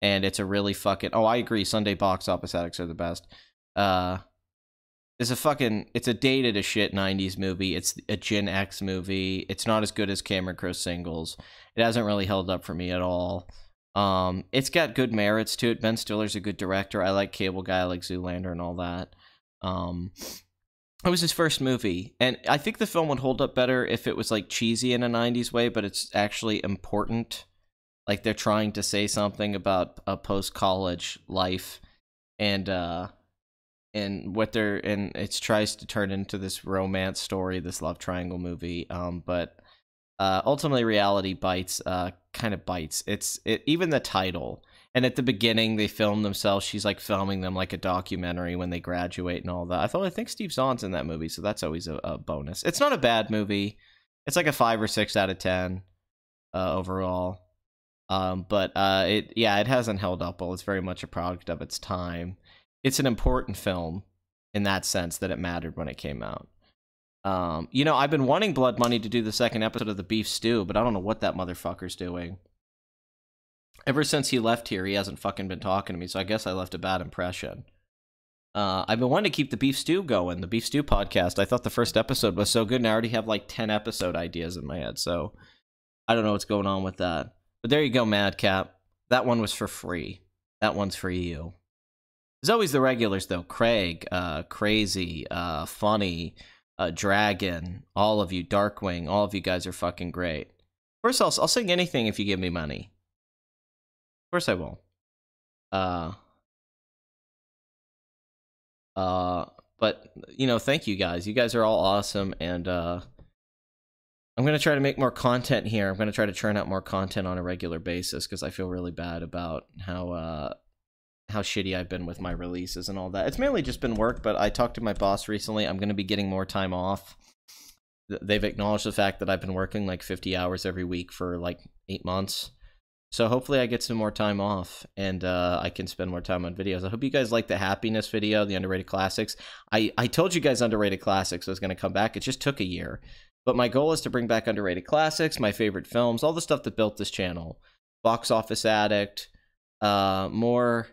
S1: And it's a really fucking... Oh, I agree. Sunday Box Office Addicts are the best. It's a dated as shit 90s movie. It's a Gen X movie. It's not as good as Cameron Crowe Singles. It hasn't really held up for me at all. It's got good merits to it. Ben Stiller's a good director. I like Cable Guy. I like Zoolander and all that. It was his first movie. And I think the film would hold up better if it was like cheesy in a 90s way, but it's actually important. Like, they're trying to say something about a post-college life, and it tries to turn into this romance story, this love triangle movie. But ultimately, Reality Bites kind of bites. Even the title, and at the beginning they film themselves. She's like filming them like a documentary when they graduate and all that. I think Steve Zahn's in that movie, so that's always a bonus. It's not a bad movie. It's like a 5 or 6 out of 10 overall. But it hasn't held up well. It's very much a product of its time. It's an important film in that sense that it mattered when it came out. I've been wanting Blood Money to do the second episode of the Beef Stew, but I don't know what that motherfucker's doing. Ever since he left here, he hasn't fucking been talking to me, so I guess I left a bad impression. I've been wanting to keep the Beef Stew going, the Beef Stew podcast. I thought the first episode was so good, and I already have like 10 episode ideas in my head, so I don't know what's going on with that. But there you go, Madcap. That one was for free. That one's for you. There's always the regulars, though. Craig, Crazy, Funny, Dragon, all of you, Darkwing, all of you guys are fucking great. First, I'll sing anything if you give me money. Of course I will. But, thank you guys. You guys are all awesome, and, I'm going to try to make more content here. I'm going to try to churn out more content on a regular basis because I feel really bad about how shitty I've been with my releases and all that. It's mainly just been work, but I talked to my boss recently. I'm going to be getting more time off. They've acknowledged the fact that I've been working like 50 hours every week for like 8 months. So hopefully I get some more time off and I can spend more time on videos. I hope you guys like the happiness video, the underrated classics. I told you guys underrated classics was going to come back. It just took a year. But my goal is to bring back underrated classics, my favorite films, all the stuff that built this channel. Box Office Addict, more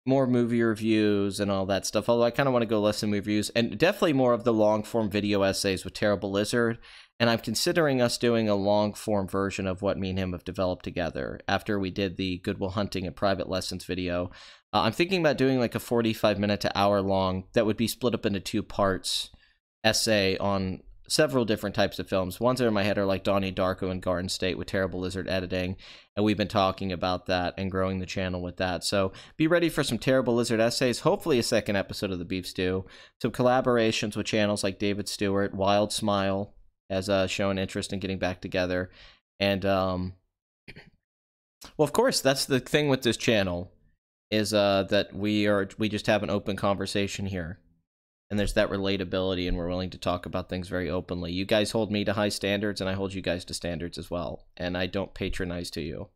S1: movie reviews and all that stuff. Although I kind of want to go less in movie reviews. And definitely more of the long-form video essays with Terrible Lizard. And I'm considering us doing a long-form version of what me and him have developed together after we did the Good Will Hunting and Private Lessons video. I'm thinking about doing like a 45-minute to hour-long that would be split up into 2 parts essay on several different types of films. Ones that are in my head are like Donnie Darko and Garden State with Terrible Lizard editing, and we've been talking about that and growing the channel with that. So be ready for some Terrible Lizard essays, hopefully a second episode of the Beef Stew, some collaborations with channels like David Stewart, Wild Smile has shown interest in getting back together, and well, of course, that's the thing with this channel is that we just have an open conversation here. And there's that relatability, and we're willing to talk about things very openly. You guys hold me to high standards, and I hold you guys to standards as well. And I don't patronize to you.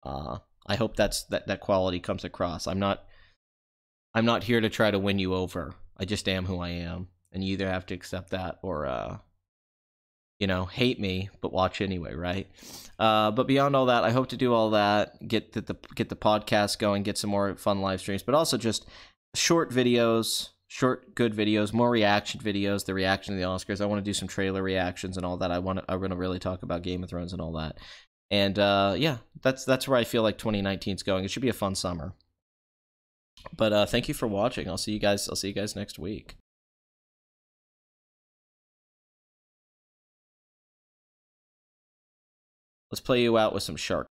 S1: I hope that quality comes across. I'm not here to try to win you over. I just am who I am, and you either have to accept that or hate me, but watch anyway, right? But beyond all that, I hope to do all that, get the podcast going, get some more fun live streams, but also just short videos. Short, good videos, more reaction videos, the reaction to the Oscars. I want to do some trailer reactions and all that. I want to really talk about Game of Thrones and all that. And yeah, that's where I feel like 2019 is going. It should be a fun summer. But thank you for watching. I'll see you guys next week. Let's play you out with some shark.